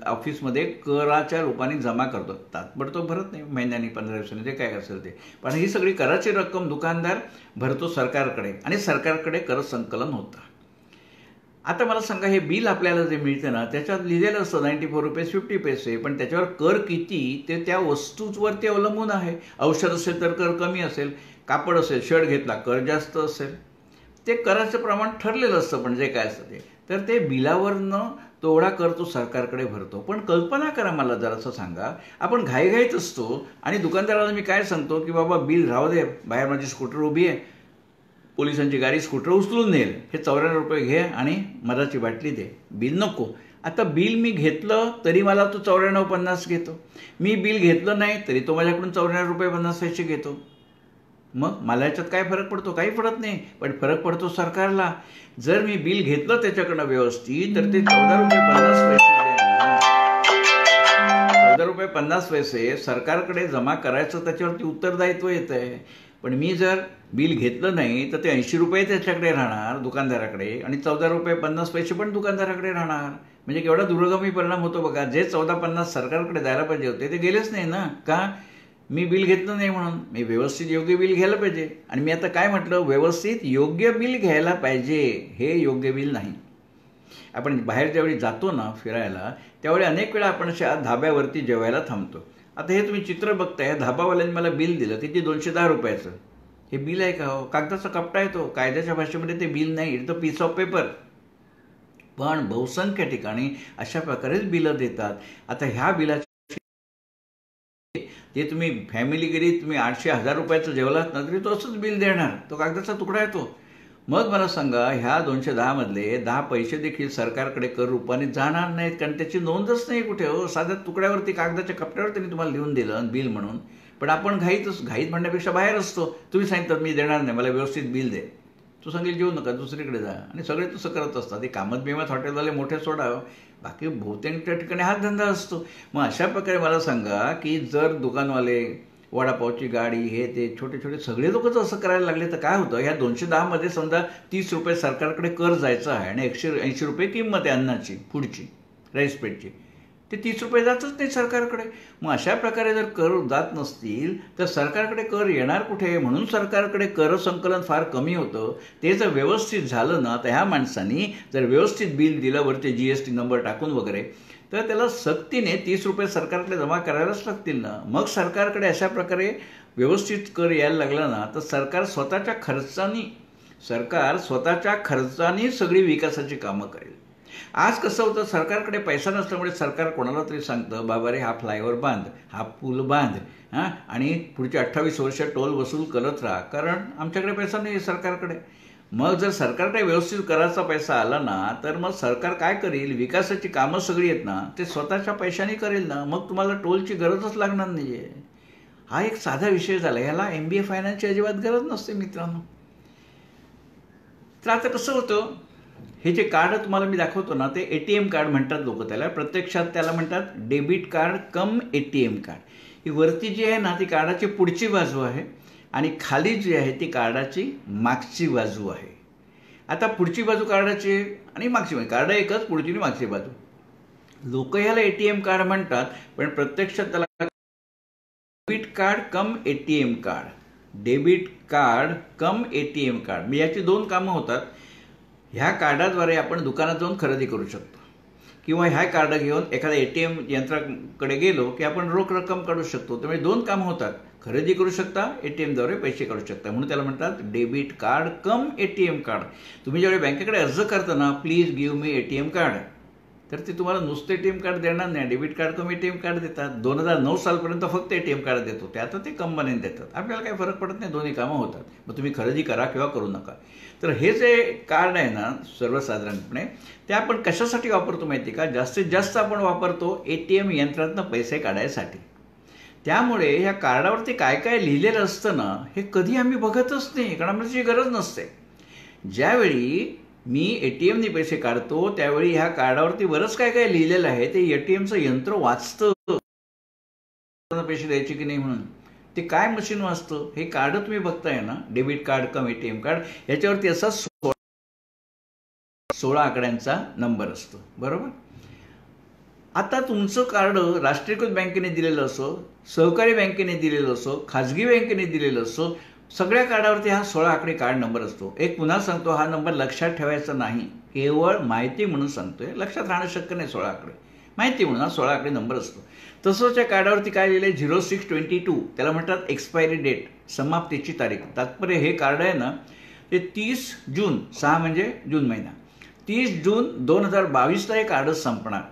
ऑफिसमध्ये कराच्या रूपाने जमा करतो. तात्पुरतो भरत नाही, महिन्यानी 15 दिवसांनी जे काय असेल ते, पण ही सगळी कराची रक्कम दुकानदार भरतो सरकारकडे आणि सरकारकडे कर संकलन होतं. आता मला सांगा, हे बिल आपल्याला जे मिळतं ना त्याच्यात लिहिलेलं असतं ₹94.50, पण त्याच्यावर कर किती ते त्या वस्तूवरती अवलंबून आहे. औषध असेल तर कर कमी असेल, कापड असेल, शर्ट घेतला कर जास्त असेल. ते कराचं प्रमाण ठरलेलं असतं, पण जे काय असतं ते, तर ते बिलावरनं तेवढा कर तो सरकारकडे भरतो. पण कल्पना करा, मला जरासं सांगा, आपण घाईघाईत असतो आणि दुकानदाराला मी काय सांगतो की बाबा बिल राहू दे, बाहेर माझी स्कूटर उभी आहे, पोलिसांची गाडी स्कूटर उचलून नेल, हे ₹94 घे आणि मधाची बाटली दे, बिल नको. आता बिल मी घेतलं तरी मला तो ₹94.50 घेतो, मी बिल घेतलं नाही तरी तो माझ्याकडून ₹94.50 घेतो. मग मला याच्यात काय फरक पडतो? काही पडत नाही, पण फरक पडतो सरकारला. जर मी बिल घेतलं त्याच्याकडनं व्यवस्थित तर ते ₹14.50 सरकारकडे जमा करायचं, त्याच्यावरती उत्तरदायित्व येत आहे. पण मी जर बिल घेतलं नाही तर ते ₹80 त्याच्याकडे राहणार दुकानदाराकडे आणि ₹14.50 पण दुकानदाराकडे राहणार. म्हणजे केवढा दूरगामी परिणाम होतो बघा. जे 14.50 सरकारकडे द्यायला पाहिजे होते ते गेलेच नाही ना. का? मी बिल घेतलं नाही म्हणून. मी व्यवस्थित योग्य बिल घ्यायला पाहिजे. आणि मी आता काय म्हटलं, व्यवस्थित योग्य बिल घ्यायला पाहिजे, हे योग्य बिल नाही. आपण बाहेर ज्यावेळी जातो ना फिरायला, त्यावेळी अनेक वेळा आपण अशा धाब्यावरती जेवायला थांबतो. आता हे तुम्ही चित्र बघताय, धाबावाल्याने मला बिल दिलं किती, ₹210. हे बिल आहे का हो? कागदाचा कपटा आहे तो. कायद्याच्या भाषेमध्ये ते बिल नाही, it's the piece of paper. पण बहुसंख्य ठिकाणी अशा प्रकारेच बिलं देतात. आता ह्या बिलाचे ते तुम्ही फॅमिली गेली, तुम्ही ₹800,000 जेवलात ना तरी तो असंच बिल देणार, तो कागदाचा तुकडा आहे तो. मग मला सांगा, ह्या 210 मधले 10 पैसे देखील सरकारकडे कर रूपाने जाणार नाहीत, कारण त्याची नोंदच नाही कुठे हो. साध्या तुकड्यावरती, कागदाच्या कपड्यावर त्यांनी तुम्हाला लिहून दिलं बिल म्हणून. पण आपण घाईत म्हणण्यापेक्षा बाहेर असतो. तुम्ही सांगितलं मी देणार नाही, मला व्यवस्थित बिल दे. तू सांगेल जेवू नका, दुसरीकडे जा. आणि सगळे तसं करत असतात. ते कामत बिमत हॉटेलवाले मोठे सोडा, बाकी बहुतेक त्या ठिकाणी हाच धंदा असतो. मग अशा प्रकारे मला सांगा की जर दुकानवाले, वडापावची गाडी, हे ते छोटे छोटे सगळे लोक जर असं करायला लागले तर काय होतं? ह्या 210 मध्ये समजा 30 रुपये सरकारकडे कर जायचा आहे आणि 180 रुपये किंमत आहे अन्नाची, फूडची, राईसपेटची, ते 30 रुपये जातच नाही सरकारकडे. मग अशा प्रकारे जर कर जात नसतील तर सरकारकडे कर येणार कुठे? म्हणून सरकारकडे कर संकलन फार कमी होतं. ते जर व्यवस्थित झालं ना, तर ह्या माणसांनी जर व्यवस्थित बिल दिलं, वरती GST नंबर टाकून वगैरे, तर त्याला सक्तीने 30 रुपये सरकारकडे जमा करायलाच लागतील ना. मग सरकारकडे अशा प्रकारे व्यवस्थित कर यायला लागला ना, तर सरकार स्वतःच्या खर्चानी सगळी विकासाची कामं करेल. आज कसं होतं, सरकारकडे पैसा नसल्यामुळे सरकार कोणाला तरी सांगतं, बाबा रे हा फ्लायओव्हर बांध, हा पूल बांध, आणि पुढचे 28 वर्ष टोल वसूल करत राहा, कारण आमच्याकडे पैसा नाही आहे सरकारकडे. मग जर सरकारकडे व्यवस्थित करायचा पैसा आला ना, तर मग सरकार काय करेल? विकासाची कामं सगळी आहेत ना, ते स्वतःच्या पैशाने करेल ना. मग तुम्हाला टोलची गरजच लागणार नाही आहे. हा एक साधा विषय झाला. ह्याला MBA फायनान्सची अजिबात गरज नसते मित्रांनो. तर आता कसं होतं, हे जे कार्ड तुम्हाला मी दाखवतो ना, ते ATM कार्ड म्हणतात लोक त्याला. प्रत्यक्षात त्याला म्हणतात डेबिट कार्ड कम ATM कार्ड. ही वरती जी आहे ना, ती कार्डाची पुढची बाजू आहे आणि खाली जी आहे ती कार्डाची मागची बाजू आहे. आता पुढची बाजू कार्डाची आणि मागची बाजू, कार्ड एकच, पुढची आणि मागची बाजू. लोक ह्याला ATM कार्ड म्हणतात, पण प्रत्यक्षात त्याला डेबिट कार्ड कम ATM कार्ड, डेबिट कार्ड कम ATM कार्ड. याची 2 कामं होतात. ह्या कार्डाद्वारे आपण दुकानात जाऊन खरेदी करू शकतो, किंवा ह्या कार्ड घेऊन एखाद्या ATM यंत्राकडे गेलो की आपण रोख रक्कम काढू शकतो. त्यामुळे 2 कामं होतात, खरेदी करू शकता, ATMद्वारे पैसे काढू शकता. म्हणून त्याला म्हणतात डेबिट कार्ड कम ATM कार्ड. तुम्ही ज्यावेळी बँकेकडे अर्ज करता ना, please give me ATM card, तर ते तुम्हाला नुसतं ATM कार्ड देणार नाही, डेबिट कार्ड कम ATM कार्ड देतात. 2009 सालपर्यंत फक्त ATM कार्ड देत होते, आता ते कंपनीने देतात. आपल्याला काही फरक पडत नाही, दोन्ही कामं होतात. मग तुम्ही खरेदी करा किंवा करू नका. तर हे जे कार्ड आहे ना, सर्वसाधारणपणे ते आपण कशासाठी वापरतो माहिती का? जास्तीत जास्त आपण वापरतो ATM यंत्रातनं पैसे काढायसाठी. त्यामुळे ह्या कार्डावरती काय काय लिहिलेलं असतं ना, हे कधी आम्ही बघतच नाही, कारण आम्हाला त्याची गरज नसते. ज्यावेळी मी ATMने पैसे काढतो त्यावेळी ह्या कार्डावरती बरंच काय काय लिहिलेलं आहे. ते ATMचं यंत्र वाचतं पैसे द्यायचे की नाही म्हणून. ते काय मशीन वाचतं? हे कार्ड तुम्ही बघताय ना, डेबिट कार्ड कम ATM कार्ड, याच्यावरती असा 16 आकड्यांचा नंबर असतो, बरोबर. आता तुमचं कार्ड राष्ट्रीयकृत बँकेने दिलेलं असो, सहकारी बँकेने दिलेलं असो, खाजगी बँकेने दिलेलं असो, सगळ्या कार्डावरती हा 16 आकडे कार्ड नंबर असतो. एक पुन्हा सांगतो, हा नंबर लक्षात ठेवायचा नाही, केवळ माहिती म्हणून सांगतोय. लक्षात राहणं शक्य नाही. 16 आकडे माहिती म्हणून हा 16 आकडे नंबर असतो. तसंच त्या कार्डावरती काय लिहिलं आहे? 0622, त्याला म्हणतात एक्सपायरी डेट, समाप्तीची तारीख. तात्पर्य हे कार्ड आहे ना, ते 30 जून, 6 म्हणजे जून महिना, 30 जून 2022ला हे कार्ड संपणार.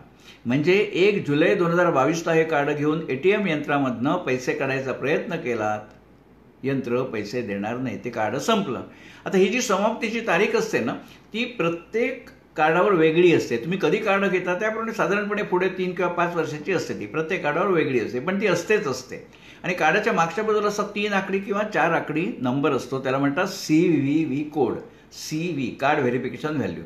म्हणजे 1 जुलै 2022ला हे कार्ड घेऊन ATM यंत्रामधनं पैसे काढायचा प्रयत्न केलात, यंत्र पैसे देणार नाही, ते कार्ड संपलं. आता ही जी समाप्तीची तारीख असते ना, ती प्रत्येक कार्डावर वेगळी असते. तुम्ही कधी कार्ड घेता त्याप्रमाणे साधारणपणे पुढे 3 किंवा 5 वर्षाची असते. ती प्रत्येक कार्डावर वेगळी असते, पण ती असतेच असते. आणि कार्डाच्या मागच्या बाजूला असा 3 आकडी किंवा 4 आकडी नंबर असतो, त्याला म्हणतात CVV code. CV, card verification value.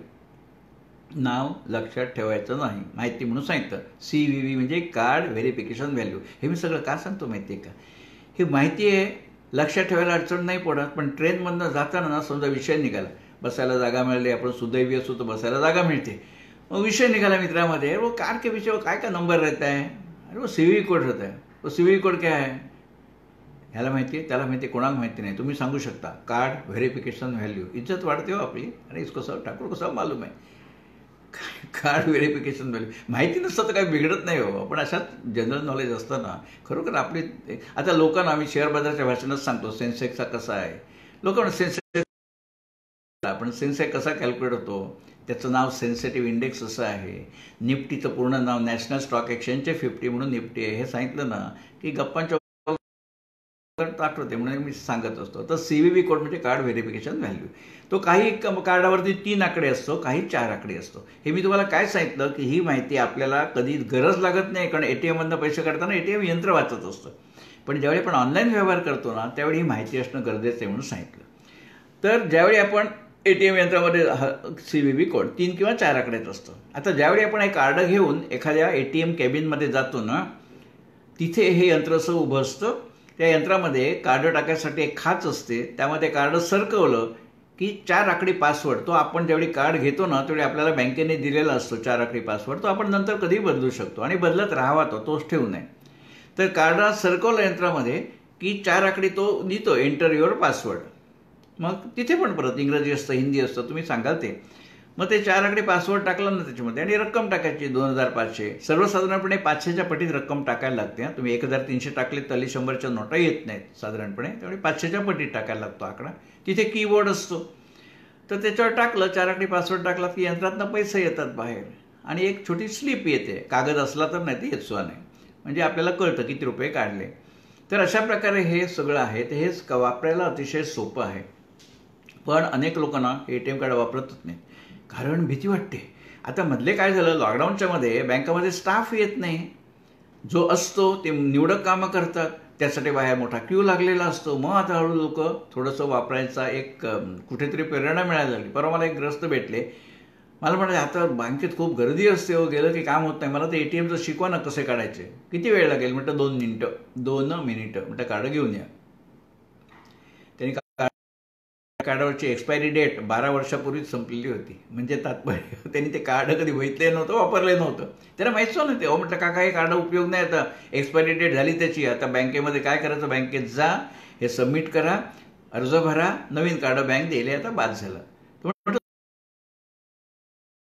नाव लक्षात ठेवायचं नाही, माहिती म्हणून सांगितलं. CVV म्हणजे कार्ड व्हेरिफिकेशन व्हॅल्यू. हे मी सगळं का सांगतो माहिती आहे का? ही माहिती आहे, लक्षात ठेवायला अडचण नाही पडत. पण ट्रेनमधनं जाताना ना, समजा विषय निघाला, बसायला जागा मिळाली, आपण सुदैवी असू तर बसायला जागा मिळते. मग विषय निघाला मित्रामध्ये, वो कार के विषय काय का नंबर रहता है? अरे वो CVV कोड रहता है. वो CVV कोड क्या है? ह्याला माहिती आहे, त्याला माहिती आहे, कोणाला माहिती नाही. तुम्ही सांगू शकता कार्ड व्हेरिफिकेशन व्हॅल्यू. इज्जत वाढते हो आपली. अरे इसको सब ठाकूर को सब मालूम आहे. कार्ड व्हेरिफिकेशन व्हॅल्यू माहिती नसतं तर काही बिघडत नाही हो. पण अशात जनरल नॉलेज असतं ना, खरोखर आपली. आता लोकांना आम्ही शेअर बाजाराच्या भाषणात सांगतो सेन्सेक्सचा कसा आहे. लोकांना सेन्सेक्स, आपण सेन्सेक्स कसा कॅल्क्युलेट होतो, त्याचं नाव सेन्सिटिव्ह इंडेक्स असं आहे. निफ्टीचं पूर्ण नाव नॅशनल स्टॉक एक्सचेंजचे 50 म्हणून निफ्टी आहे. हे सांगितलं ना की गप्पांच्या आठवते म्हणून मी सांगत असतो. तर CVV कोड म्हणजे कार्ड व्हेरिफिकेशन व्हॅल्यू. तो काही कार्डावरती 3 आकडे असतो, काही 4 आकडे असतो. हे मी तुम्हाला काय सांगितलं की ही माहिती आपल्याला कधी गरज लागत नाही, कारण ATMमधनं पैसे काढताना ATM यंत्र वाचत असतं. पण ज्यावेळी आपण ऑनलाईन व्यवहार करतो ना, त्यावेळी ही माहिती असणं गरजेचं आहे म्हणून सांगितलं. तर ज्यावेळी आपण ATM यंत्रामध्ये CVV कोड 3 किंवा 4 आकड्यात असतो. आता ज्यावेळी आपण हे कार्ड घेऊन एखाद्या ATM कॅबिनमध्ये जातो ना, तिथे हे यंत्र असं उभं असतं. त्या यंत्रामध्ये कार्ड टाकायसाठी एक खाच असते. त्यामध्ये कार्ड सरकवलं की 4 आकडी पासवर्ड, तो आपण ज्यावेळी कार्ड घेतो ना त्यावेळी आपल्याला बँकेने दिलेला असतो 4 आकडी पासवर्ड, तो आपण नंतर कधीही बदलू शकतो आणि बदलत राहावा, तोच ठेवू नये. तर कार्ड सरकवलं यंत्रामध्ये की 4 आकडी तो लिहितो, एंटर युअर पासवर्ड. मग तिथे पण परत इंग्रजी असतं, हिंदी असतं, तुम्ही सांगाल ते. मग ते 4 आकडी पासवर्ड टाकलं ना त्याच्यामध्ये आणि रक्कम टाकायची 2500. सर्वसाधारणपणे 500च्या पटीत रक्कम टाकायला लागते. तुम्ही 1300 टाकले तरी 100च्या नोटा येत नाहीत साधारणपणे, त्यामुळे 500च्या पटीत टाकायला लागतो आकडा. तिथे कीबोर्ड असतो, तर त्याच्यावर टाकलं 4 आकडी पासवर्ड टाकला की यंत्रातनं पैसे येतात बाहेर आणि एक छोटी स्लिप येते. कागद असला तर नाही, ते येत सुद्धा नाही, म्हणजे आपल्याला कळतं किती रुपये काढले. तर अशा प्रकारे हे सगळं आहे. ते हेच वापरायला अतिशय सोपं आहे. पण अनेक लोकांना ATM कार्ड वापरतच नाही, कारण भीती वाटते. आता मधले काय झालं, लॉकडाऊनच्या मध्ये बँकामध्ये स्टाफ येत नाही. जो असतो ते निवडक कामं करतात, त्यासाठी बाहेर मोठा क्यू लागलेला असतो. मग आता हळू लोक थोडंसं वापरायचा एक कुठेतरी प्रेरणा मिळायला लागली. परवा मला एक ग्रस्त भेटले, मला म्हणाले आता बँकेत खूप गर्दी असते हो, गेलं की काम होत नाही, मला ते ATMचं शिकवा ना कसे काढायचे. किती वेळ लागेल म्हटलं, 2 मिनिटं म्हटलं कार्ड घेऊन या. त्यांनी कार्डावरची एक्सपायरी डेट 12 वर्षापूर्वीच संपलेली होती. म्हणजे तात्पर्य त्यांनी ते कार्ड कधी बघितले नव्हतं, वापरले नव्हतं. त्याला माहीत नव्हतं. हो म्हटलं काका हे कार्ड उपयोग नाही, आता एक्सपायरी डेट झाली त्याची. आता बँकेमध्ये काय करायचं, बँकेत जा, हे सबमिट करा, अर्ज भरा, नवीन कार्ड बँक दिले, आता बाद झालं.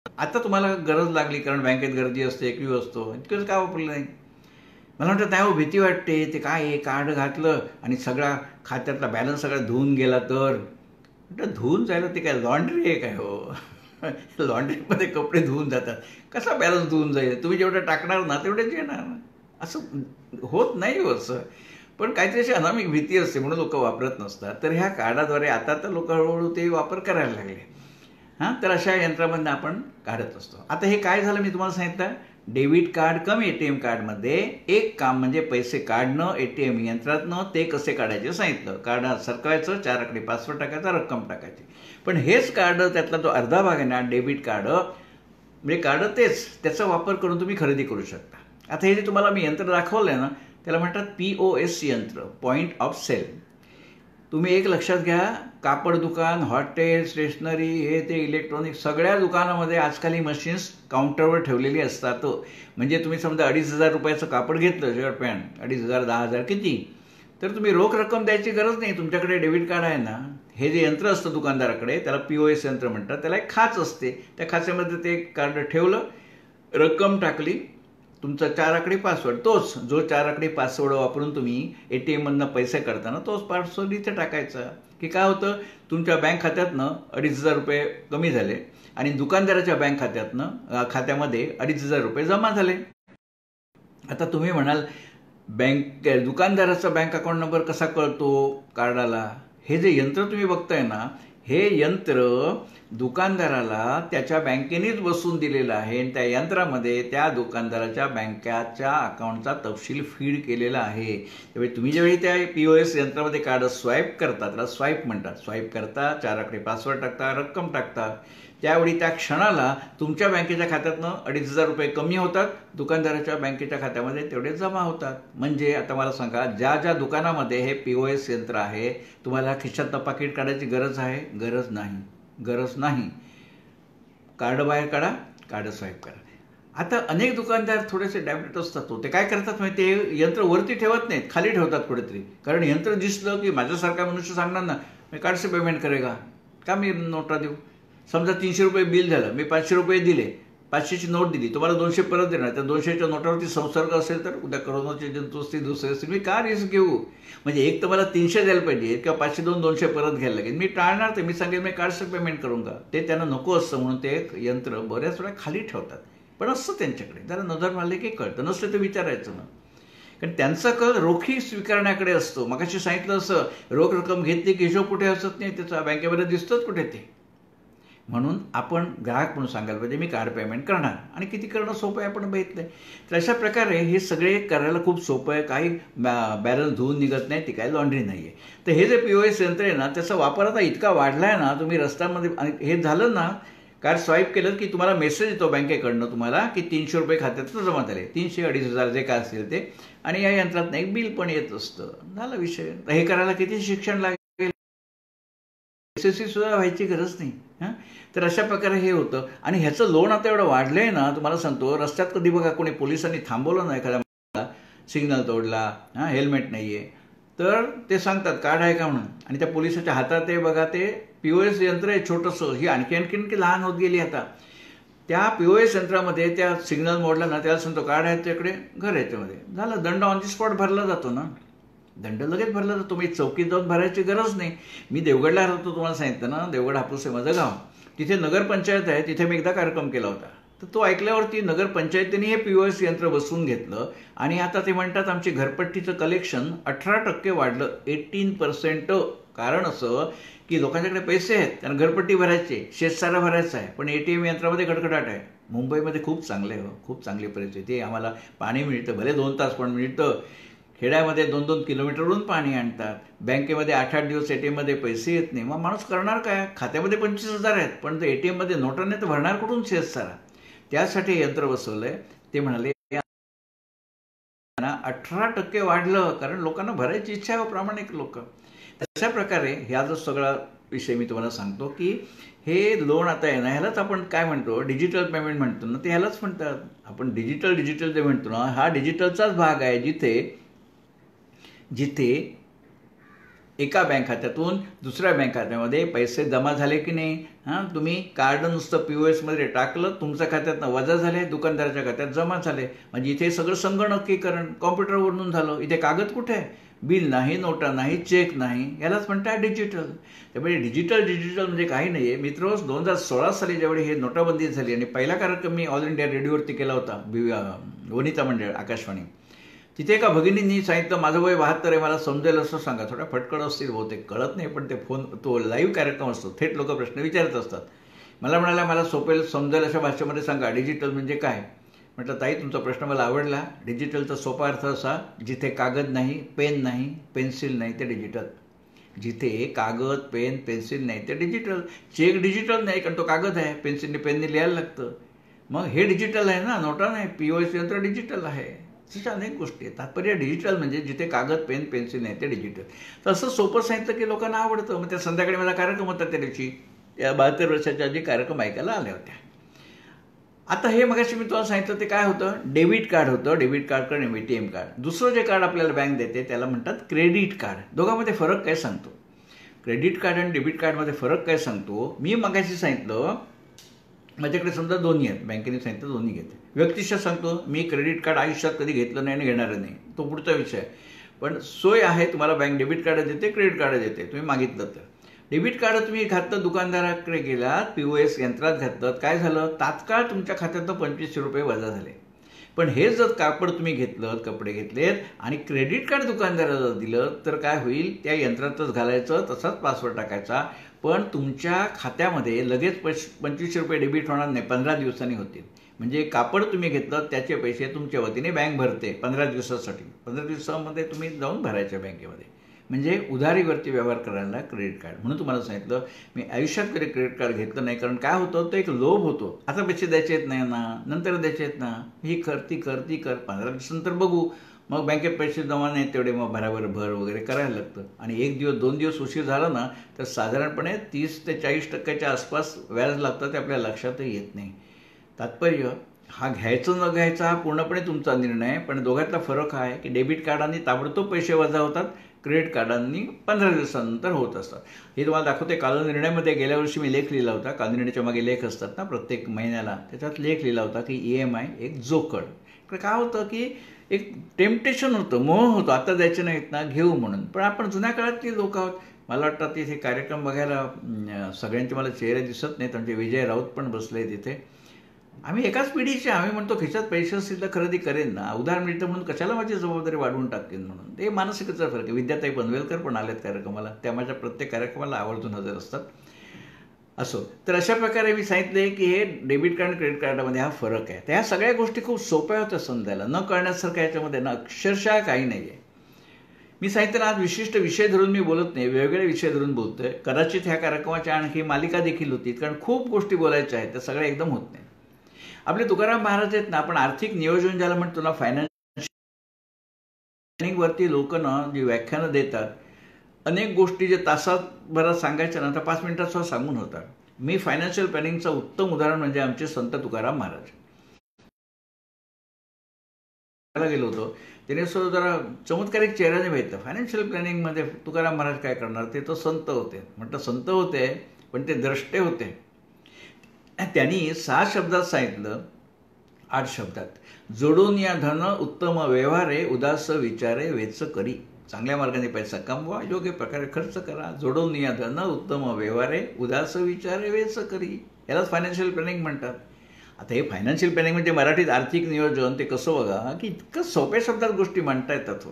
आता तुम्हाला गरज लागली कारण बँकेत गर्दी असते, क्यू असतो, इतकंच का वापरलं नाही. मला वाटतं नाही हो, भीती वाटते. ते काय आहे, कार्ड घातलं आणि सगळा खात्यातला बॅलन्स सगळा धुवून गेला तर. म्हटलं धुवून जायला ते काय लॉन्ड्री आहे काय हो? लॉन्ड्रीमध्ये कपडे धुवून जातात, कसा बॅलन्स धुवून जाईल? तुम्ही जेवढं टाकणार ना तेवढेच येणार. असं होत नाही हो असं. पण काहीतरी अशी अनामिक भीती असते म्हणून लोक वापरत नसतात. तर ह्या कार्डाद्वारे आता तर लोक हळूहळू ते वापर करायला लागले. तर अशा यंत्रामधनं आपण काढत असतो. आता हे काय झालं मी तुम्हाला सांगितलं, डेबिट कार्ड कम ATM कार्डमध्ये एक काम म्हणजे पैसे काढणं ATM यंत्रातनं, ते कसे काढायचे सांगितलं. कार्ड सरकवायचं, 4 आकडी पासवर्ड टाकायचा, रक्कम टाकायची. पण हेच कार्ड, त्यातला जो अर्धा भाग आहे ना डेबिट कार्ड, म्हणजे कार्ड तेच, त्याचा वापर करून तुम्ही खरेदी करू शकता. आता हे जे तुम्हाला मी यंत्र दाखवलं आहे ना, त्याला म्हणतात POS यंत्र, पॉईंट ऑफ सेल. तुम्ही एक लक्षात घ्या, कापड दुकान, हॉटेल, स्टेशनरी, हे ते इलेक्ट्रॉनिक सगळ्या दुकानामध्ये आजकाल ही मशीन्स काउंटरवर ठेवलेली असतात. म्हणजे तुम्ही समजा 2500 रुपयाचं कापड घेतलं, शर्ट पॅन्ट 2500, 10,000 किती, तर तुम्ही रोख रक्कम द्यायची गरज नाही. तुमच्याकडे डेबिट कार्ड आहे ना, हे जे यंत्र असतं दुकानदाराकडे, त्याला POS यंत्र म्हणतात. त्याला एक खाच असते, त्या खाचेमध्ये ते कार्ड ठेवलं, रक्कम टाकली, तुमचा 4 आकडी पासवर्ड, तोच जो 4 आकडी पासवर्ड वापरून तुम्ही ATM मधनं पैसे काढताना तोच पासवर्ड इथे टाकायचा. की काय होतं, तुमच्या बँक खात्यातनं 2500 रुपये कमी झाले आणि दुकानदाराच्या बँक खात्यामध्ये 2500 रुपये जमा झाले. आता तुम्ही म्हणाल दुकानदाराचा बँक अकाउंट नंबर कसा कळतो कार्डाला? हे जे यंत्र तुम्ही बघताय ना, हे यंत्र दुकानदाराला त्याच्या बँकेनेच बसवून दिलेलं आहे आणि त्या यंत्रामध्ये त्या दुकानदाराच्या बँकेच्या अकाउंटचा तपशील फीड केलेला आहे. त्यामुळे तुम्ही ज्यावेळी त्या POS यंत्रामध्ये कार्ड स्वाईप करता, त्याला स्वाईप म्हणतात, स्वाईप करता, 4 आकडी पासवर्ड टाकता, रक्कम टाकता, त्यावेळी त्या क्षणाला तुमच्या बँकेच्या खात्यातनं 2500 रुपये कमी होतात, दुकानदाराच्या बँकेच्या खात्यामध्ये तेवढे जमा होतात. म्हणजे आता मला सांगा, ज्या ज्या दुकानामध्ये हे POS यंत्र आहे, तुम्हाला खिशातनं पाकिट काढायची गरज आहे? गरज नाही. कार्ड बाहेर काढा, कार्ड स्वाईप करा. आता अनेक दुकानदार थोडेसे डॅबिट असतात, ते काय करतात माहिती, ते यंत्र वरती ठेवत नाहीत, खाली ठेवतात कुठेतरी. कारण यंत्र दिसलं की माझ्यासारखा मनुष्य सांगणार ना, मी कार्ड से पेमेंट करेगा, का मी नोटा देऊ? समजा 300 रुपये बिल झालं, मी 500 रुपये दिले, 500ची नोट दिली, तुम्हाला 200 परत देणार. त्या 200च्या नोटावरती संसर्ग असेल तर, उद्या कोरोनाचे जंतू असतील, दुसरे असतील, मी का रिस्क घेऊ? म्हणजे एक तर मला 300 द्यायला पाहिजे किंवा 500 देऊन 200 परत घ्यायला लागेल. मी टाळणार ते, मी सांगेल मी कार्ड से पेमेंट करून का. ते त्यांना नको असतं म्हणून ते यंत्र बऱ्याच वेळा खाली ठेवतात. पण असतं त्यांच्याकडे, जरा नजर मारले की कळतं, नसलं तर विचारायचं ना. कारण त्यांचा कल रोखी स्वीकारण्याकडे असतो. मगाशी सांगितलं असं, रोख रक्कम घेतली की हिशोब कुठे असत नाही त्याचा, बँकेमध्ये दिसतोच कुठे ते. म्हणून आपण ग्राहक म्हणून सांगायला पाहिजे मी कार्ड पेमेंट करणार आणि किती करणं सोपं आहे आपण बघितलं आहे. तर अशा प्रकारे हे सगळे करायला खूप सोपं आहे. काही बॅरल धुवून निघत नाही, ती काही लॉन्ड्री नाही आहे. तर हे जे POS यंत्र आहे ना त्याचा वापर आता इतका वाढला आहे ना, तुम्ही रस्त्यामध्ये आणि हे झालं ना कार्ड स्वाईप केलं की तुम्हाला मेसेज येतो बँकेकडनं तुम्हाला की 300 रुपये खात्यात जमा झाले, 300-2,500 जे काय असेल ते, आणि या यंत्रात एक बिल पण येत असतं. झाला विषय. तर हे करायला किती शिक्षण लागेल, SSC सुद्धा व्हायची गरज नाही. हां, तर अशा प्रकारे हे होतं. आणि ह्याचं लोन आता एवढं वाढलं आहे ना, तुम्हाला सांगतो रस्त्यात कधी बघा कोणी पोलिसांनी थांबवलं ना एखाद्या माणसाला, सिग्नल तोडला, हेल्मेट नाही आहे, तर ते सांगतात कार्ड आहे का म्हणून, आणि त्या पोलिसाच्या हातात ते बघा ते POS यंत्र आहे छोटंसं. ही आणखी लहान होत गेली आता. त्या POS यंत्रामध्ये त्या सिग्नल मोडला ना त्याला सांगतो कार्ड आहे त्याकडे, घर याच्यामध्ये, झालं. दंड ऑन दी स्पॉट भरला जातो ना, दंड लगेच भरला जातो. मी चौकीत जाऊन भरायची गरज नाही. मी देवगडला राहतो, तुम्हाला सांगितलं ना, देवगड हापूस आहे माझं गाव. तिथे नगरपंचायत आहे, तिथे मी एकदा कार्यक्रम केला होता. तर तो ऐकल्यावरती नगरपंचायतीने हे POS यंत्र बसवून घेतलं आणि आता ते म्हणतात आमची घरपट्टीचं कलेक्शन 18% वाढलं, 18%. कारण असं की लोकांच्याकडे पैसे आहेत, त्यांना घरपट्टी भरायची, शेतसारा भरायचा आहे, पण ATM यंत्रामध्ये कडकडाट आहे. मुंबईमध्ये खूप चांगले हो, खूप चांगली परिस्थिती. आम्हाला पाणी मिळतं, भले 2 तास पण मिळतं. खेड्यामध्ये 2-2 किलोमीटरवरून पाणी आणतात. बँकेमध्ये 8-8 दिवस ATM मध्ये पैसे येत नाही. मग माणूस करणार काय? खात्यामध्ये 25,000 आहेत, पण ते ATM मध्ये नोटाने तर भरणार कुठून शेतसारा? त्यासाठी हे यंत्र बसवलंय. ते म्हणाले 18% वाढलं, कारण लोकांना भरायची इच्छा आहे, प्रामाणिक लोक. अशा प्रकारे ह्या जो सगळा विषय मी तुम्हाला सांगतो की हे लोन आता आहे ना, ह्यालाच आपण काय म्हणतो, डिजिटल पेमेंट म्हणतो ना, ते ह्यालाच म्हणतात आपण. डिजिटल जे म्हणतो ना, हा डिजिटलचाच भाग आहे, जिथे एका बँक खात्यातून दुसऱ्या बँक खात्यामध्ये पैसे जमा झाले की नाही, तुम्ही कार्ड नुसतं POS मध्ये टाकलं, तुमच्या खात्यातनं वजा झाले, दुकानदाराच्या खात्यात जमा झाले. म्हणजे इथे सगळं संगणकीकरण कॉम्प्युटरवरून झालं. इथे कागद कुठे आहे? बिल नाही, नोटा नाही, चेक नाही. यालाच म्हणतात डिजिटल. त्यामुळे डिजिटल म्हणजे काही नाही आहे मित्र. 2016 साली ज्यावेळी हे नोटाबंदी झाली आणि पहिला कार्यक्रम मी ऑल इंडिया रेडिओवरती केला होता, वनिता मंडळ आकाशवाणी, तिथे एका भगिनींनी सांगितलं माझं वय 72 आहे, मला समजेल असं सांगा. थोड्या फटकड असतील बहुतेक, कळत नाही, पण ते तो लाईव्ह कार्यक्रम असतो, थेट लोक प्रश्न विचारत असतात. मला म्हणाला मला सोपेल समजेल अशा भाषेमध्ये सांगा डिजिटल म्हणजे काय. म्हटलं ताई तुमचा प्रश्न मला आवडला. डिजिटलचा सोपा अर्थ असा, जिथे कागद नाही, पेन नाही, पेन्सिल नाही, ते डिजिटल. जिथे कागद, पेन, पेन्सिल नाही ते डिजिटल. चेक डिजिटल नाही, कारण तो कागद आहे, पेनने लिहायला लागतं. मग हे डिजिटल आहे ना, नोटा नाही. POS यंत्र डिजिटल आहे. तशा अनेक गोष्टी आहेत. तात्पर्य डिजिटल म्हणजे जिथे कागद, पेन, पेन्सिल नाही ते डिजिटल. तर असं सोपं सांगितलं की लोकांना आवडतं. मग त्या संध्याकाळी मला कार्यक्रम होता त्या दिवशी, त्या 72 वर्षाच्या आधी कार्यक्रम ऐकायला आल्या होत्या. आता हे मगाशी मी तुम्हाला सांगितलं ते काय होतं, डेबिट कार्ड होतं. डेबिट कार्ड आणि ATM कार्ड. दुसरं जे कार्ड आपल्याला बँक देते त्याला म्हणतात क्रेडिट कार्ड. दोघांमध्ये फरक काय सांगतो, क्रेडिट कार्ड आणि डेबिट कार्डमध्ये फरक काय सांगतो. मी मगाशी सांगितलं माझ्याकडे समजा दोन्ही आहेत, बँकेने सांगितलं दोन्ही घेते. व्यक्तिशः सांगतो मी क्रेडिट कार्ड आयुष्यात कधी घेतलं नाही आणि घेणार नाही, तो पुढचा विषय. पण सोय आहे, तुम्हाला बँक डेबिट कार्ड देते, क्रेडिट कार्ड देते, तुम्ही मागितलं तर. डेबिट कार्ड तुम्ही घातलं, दुकानदाराकडे गेलात, POS यंत्रात घातलं, काय झालं, तात्काळ तुमच्या खात्यातनं 2500 रुपये वजा झाले. पण हे जर कापड तुम्ही घेतलं, कपडे घेतलेत आणि क्रेडिट कार्ड दुकानदाराला दिलं तर काय होईल, त्या यंत्रातच घालायचं, तसाच पासवर्ड टाकायचा, पण तुमच्या खात्यामध्ये लगेच 2500 रुपये डेबिट होणार नाही, 15 दिवसांनी होतील. म्हणजे कापड तुम्ही घेतलं त्याचे पैसे तुमच्या वतीने बँक भरते 15 दिवसासाठी. 15 दिवसामध्ये तुम्ही जाऊन भरायच्या बँकेमध्ये. म्हणजे उधारीवरती व्यवहार करायला क्रेडिट कार्ड. म्हणून तुम्हाला सांगितलं मी आयुष्यात कधी क्रेडिट कार्ड घेतलं नाही, कारण काय होतं, तो एक लोभ होतो. आता पैसे द्यायचे आहेत नाही ना, नंतर द्यायचे आहेत ना, ही कर ती कर 15 दिवसानंतर बघू. मग बँकेत पैसे जमा नाहीत तेवढे, मग भर वगैरे करायला लागतं. आणि 1 दिवस 2 दिवस उशीर झाला ना तर साधारणपणे 30 ते 40% आसपास व्याज लागतं, ते आपल्या लक्षातही येत नाही. तात्पर्य हा घ्यायचं न घ्यायचा हा पूर्णपणे तुमचा निर्णय. पण दोघातला फरक हा आहे की डेबिट कार्डांनी ताबडतोब पैसे वजा होतात, क्रेडिट कार्डांनी 15 दिवसानंतर होत असतात. हे तुम्हाला दाखवते. कालनिर्णयामध्ये गेल्या वर्षी मी लेख लिहिला होता. कालनिर्णयाच्या मागे लेख असतात ना प्रत्येक महिन्याला, त्याच्यात लेख लिहिला होता की EMI एक जोकड. काय होतं की एक टेम्पटेशन होतं, मोह होतो, आता द्यायचे नाहीत ना, घेऊ म्हणून. पण आपण जुन्या काळातली लोक आहोत. मला वाटतं तिथे कार्यक्रम बघायला सगळ्यांचे मला चेहरे दिसत नाहीत, म्हणजे विजय राऊत पण बसले तिथे. आम्ही एकाच पिढीचे. आम्ही म्हणतो खिशात पैसे असतील तर खरेदी करेन ना, उधार मिळतं म्हणून कशाला माझी जबाबदारी वाढवून टाकेन म्हणून. ते मानसिकतेचा फरक आहे. विद्याताई पनवेलकर पण आल्यात कार्यक्रमाला, त्या माझ्या प्रत्येक कार्यक्रमाला आवर्जून हजर असतात. असो. तर अशा प्रकारे मी सांगितले की हे डेबिट कार्ड आणि क्रेडिट कार्डामध्ये हा फरक आहे. तर ह्या सगळ्या गोष्टी खूप सोप्या होत्या समजायला, न कळण्यासारखं याच्यामध्ये ना अक्षरशः काही नाही आहे. मी सांगितलं आज विशिष्ट विषय धरून मी बोलत नाही, वेगवेगळे विषय धरून बोलतोय. कदाचित ह्या कार्यक्रमाची आणखी मालिका देखील होती, कारण खूप गोष्टी बोलायच्या आहेत, त्या सगळ्या एकदम होत नाही. आपले तुकाराम महाराज आहेत ना, आपण आर्थिक नियोजन ज्याला म्हणतो ना, फायनान्शियल वरती लोक ना जी व्याख्यानं देतात, अनेक गोष्टी जे तासात भरात सांगायच्या ना, तर 5 मिनिटात सांगून होतात. मी फायनान्शियल प्लॅनिंगचं उत्तम उदाहरण म्हणजे आमचे संत तुकाराम महाराज. गेलो होतो त्याने जरा चमत्कारिक चेहऱ्याने भेटतं. फायनान्शियल प्लॅनिंगमध्ये तुकाराम महाराज काय करणार, ते तर संत होते. म्हटलं संत होते पण ते द्रष्टे होते. त्यांनी 6 शब्दात सांगितलं, 8 शब्दात. जोडून या धन उत्तम व्यवहारे, उदास विचारे वेच करी. चांगल्या मार्गाने पैसा कमवा, योग्य प्रकारे खर्च करा. जोडून या धन उत्तम व्यवहारे, उदास विचारे वेच करी. यालाच फायनान्शियल प्लॅनिंग म्हणतात. आता हे फायनान्शियल प्लॅनिंग म्हणजे मराठीत आर्थिक नियोजन, ते कसं बघा की इतकं सोप्या शब्दात गोष्टी मांडता येतात.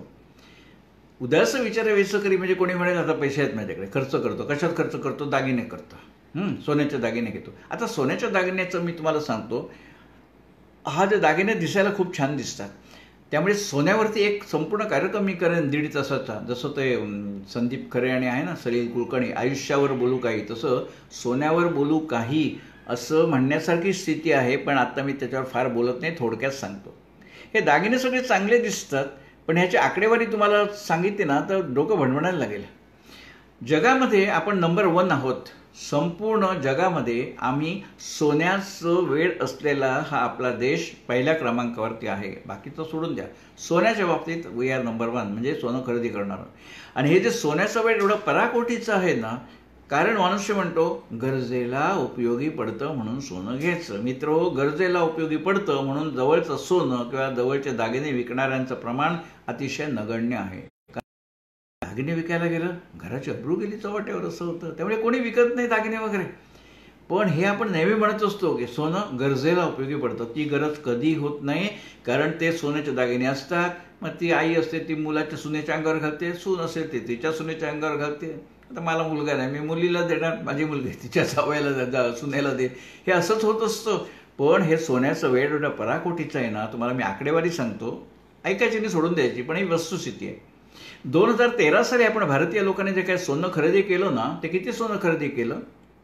उदास विचारे वेच करी म्हणजे कोणी म्हणेल आता पैसे आहेत माझ्याकडे, खर्च करतो. कशात खर्च करतो? दागिने करतो, सोन्याचे दागिने घेतो. आता सोन्याच्या दागिन्याचं मी तुम्हाला सांगतो, हा जे दागिने दिसायला खूप छान दिसतात, त्यामुळे सोन्यावरती एक संपूर्ण कार्यक्रम मी करेन 1.5 तासाचा. जसं ते संदीप खरे आणि आहे ना सलील कुलकर्णी, आयुष्यावर बोलू काही, तसं सोन्यावर बोलू काही असं म्हणण्यासारखी स्थिती आहे. पण आता मी त्याच्यावर फार बोलत नाही, थोडक्यात सांगतो. हे दागिने सगळे चांगले दिसतात, पण ह्याची आकडेवारी तुम्हाला सांगितली ना तर डोकं भणभणायला लागेल. जगामध्ये आपण नंबर 1 आहोत. संपूर्ण जगामध्ये आम्ही सोन्याचं वेळ असलेला हा आपला देश पहिल्या क्रमांकावरती आहे. बाकीचं सोडून द्या, सोन्याच्या बाबतीत वी आर नंबर 1, म्हणजे सोनं खरेदी करणार. आणि हे जे सोन्याचं वेळ एवढं पराकोटीचं आहे ना, कारण मनुष्य म्हणतो गरजेला उपयोगी पडतं म्हणून सोनं घ्यायचं. मित्र, गरजेला उपयोगी पडतं म्हणून जवळचं सोनं किंवा जवळचे दागिने विकणाऱ्यांचं प्रमाण अतिशय नगण्य आहे. दागिने विकायला गेलं, घराची अब्रू गेली चव्हाट्यावर, असं होतं. त्यामुळे कोणी विकत नाही दागिने वगैरे. पण हे आपण नेहमी म्हणत असतो की सोनं गरजेला उपयोगी पडतं. ती गरज कधी होत नाही, कारण ते सोन्याचे दागिने असतात. मग ती आई असते, ती मुलाच्या सुनेच्या अंगावर घालते. सून असेल ते तिच्या सुनेच्या अंगावर घालते. आता मला मुलगा नाही, मी मुलीला देणार, माझी मुलगी तिच्या जावयाला सुनेला दे, हे असंच होत असतं. पण हे सोन्याचं वेळ एवढ्या पराकोटीचं आहे ना, तुम्हाला मी आकडेवारी सांगतो, ऐकायची नाही, सोडून द्यायची, पण ही वस्तुस्थिती आहे. 2013 साली आपण भारतीय लोकांनी जे काही सोनं खरेदी केलं ना, ते किती सोनं खरेदी केलं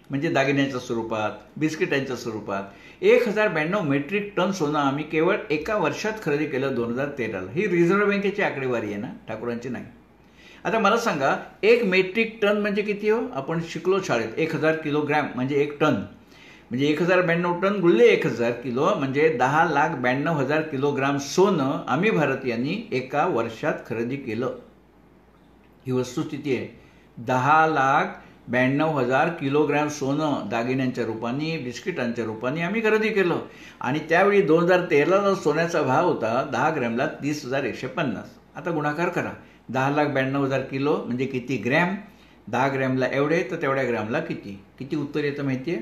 म्हणजे दागिन्यांच्या स्वरूपात, बिस्किटांच्या स्वरूपात 1092 मेट्रिक टन सोनं आम्ही केवळ एका वर्षात खरेदी केलं 2013ला. ही रिझर्व्ह बँकेची आकडेवारी आहे ना, ठाकूरांची नाही. आता मला सांगा, 1 मेट्रिक टन म्हणजे किती हो? आपण शिकलो शाळेत, 1000 किलोग्रॅम म्हणजे 1 टन, म्हणजे 1092 टन गुणले 1000 किलो म्हणजे 10,92,000 किलोग्राम सोनं आम्ही भारतीयांनी एका वर्षात खरेदी केलं. ही वस्तुस्थिती आहे. 10,92,000 किलोग्रॅम सोनं दागिन्यांच्या रूपाने, बिस्किटांच्या रूपाने आम्ही खरेदी केलं. आणि त्यावेळी 2013ला सोन्याचा भाव होता 10 ग्रॅमला 30,150. आता गुणाकार करा, 10,92,000 किलो म्हणजे किती ग्रॅम, 10 ग्रॅमला एवढे, तर तेवढ्या ग्रॅमला किती किती उत्तर येतं माहिती आहे?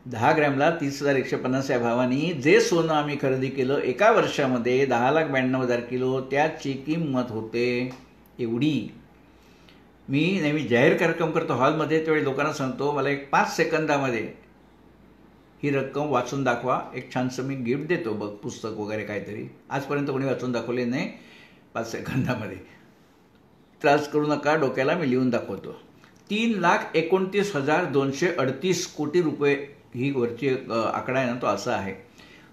10 ग्रॅमला 30,150 या भावाने जे सोनं आम्ही खरेदी केलं एका वर्षामध्ये 10,92,000 किलो, त्याची किंमत होते एवढी. मी नेहमी जाहीर कार्यक्रम करतो हॉलमध्ये, त्यावेळी लोकांना सांगतो, मला एक 5 सेकंदामध्ये ही रक्कम वाचून दाखवा, एक छानसं मी गिफ्ट देतो बघ, पुस्तक वगैरे काहीतरी. आजपर्यंत कोणी वाचून दाखवले नाही. 5 सेकंदामध्ये त्रास करू नका, डोक्याला मी लिहून दाखवतो. 3,29,238 कोटी रुपये ही वरची आकडा आहे ना, तो असा आहे.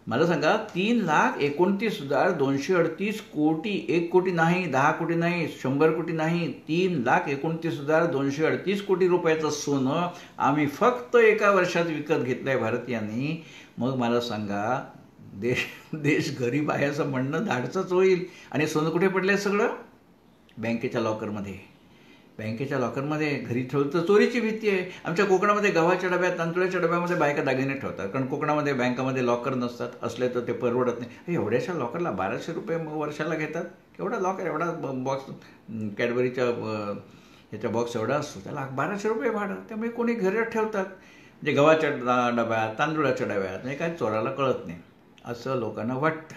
मला सांगा, 3,29,238 कोटी, 1 कोटी नाही, 10 कोटी नाही, 100 कोटी नाही, 3,29,238 कोटी रुपयाचं सोनं आम्ही फक्त एका वर्षात विकत घेतलंय भारतीयांनी. मग मला सांगा, देश गरीब आहे असं म्हणणं धाडचंच होईल. आणि सोनं कुठे पडलंय? सगळं बँकेच्या लॉकरमध्ये. बँकेच्या लॉकरमध्ये घरी ठेवतं, चोरीची भीती आहे. आमच्या कोकणामध्ये गव्हाच्या डब्यात, तांदुळाच्या डब्यामध्ये बायका दागिने ठेवतात, कारण कोकणामध्ये बँकामध्ये लॉकर नसतात. असले तर ते परवडत नाही. एवढ्याशा लॉकरला 1,200 रुपये वर्षाला घेतात. केवढा लॉकर, एवढा बॉक्स, कॅडबरीच्या ह्याचा बॉक्स एवढा असतो, त्याला 1,200 रुपये भाडं. त्यामुळे कोणी घरी ठेवतात, म्हणजे गव्हाच्या डब्यात, तांदुळाच्या डब्यात. म्हणजे काय चोराला कळत नाही असं लोकांना वाटतं.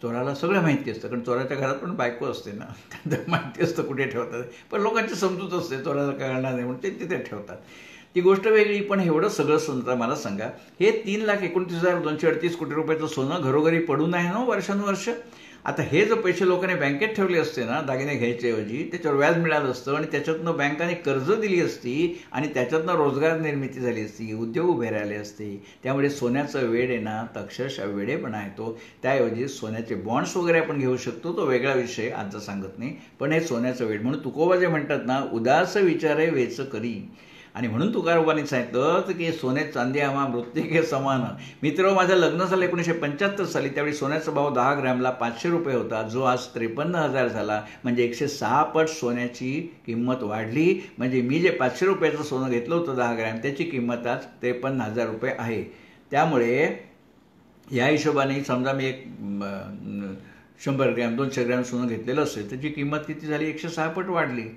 चोराला सगळं माहिती असतं, कारण चोराच्या घरात पण बायको असते ना, त्यांना माहिती असतं कुठे ठेवतात. पण लोकांची समजूत असते चोराला कळणार नाही म्हणून ते तिथे ठेवतात. ती गोष्ट वेगळी. पण एवढं सगळं सोनं मला सांगा, हे 3,29,238 कोटी रुपयाचं सोनं घरोघरी पडून आहे ना वर्षानुवर्ष. आता हे जर पैसे लोकांनी बँकेत ठेवले असते ना दागिने घ्यायच्याऐवजी, त्याच्यावर व्याज मिळालं असतं आणि त्याच्यातनं बँकाने कर्ज दिली असती आणि त्याच्यातनं रोजगार निर्मिती झाली असती, उद्योग उभे राहिले असते. त्यामुळे सोन्याचं वेड आहे ना तर अक्षरशः वेडेपणा येतो. त्याऐवजी सोन्याचे बॉन्ड्स वगैरे आपण घेऊ शकतो, तो वेगळा विषय आजचा सांगत नाही. पण हे सोन्याचं वेड म्हणून तुकोबा जे म्हणतात ना, उदास विचारे वेच करी. आणि म्हणून तुकाराबांनी सांगितलं की सोने चांदी आम्हा मृत्तिके समान. मित्र, माझं लग्न झालं 1975 साली. त्यावेळी सोन्याचा भाव 10 ग्रॅमला 500 रुपये होता, जो आज 53,000 झाला. म्हणजे 106 पट सोन्याची किंमत वाढली. म्हणजे मी जे 500 रुपयाचं सोनं घेतलं होतं 10 ग्रॅम, त्याची किंमत आज 53,000 रुपये आहे. त्यामुळे या हिशोबाने समजा मी एक 100 ग्रॅम 200 ग्रॅम सोनं घेतलेलं असेल, त्याची किंमत किती झाली? 106 पट वाढली.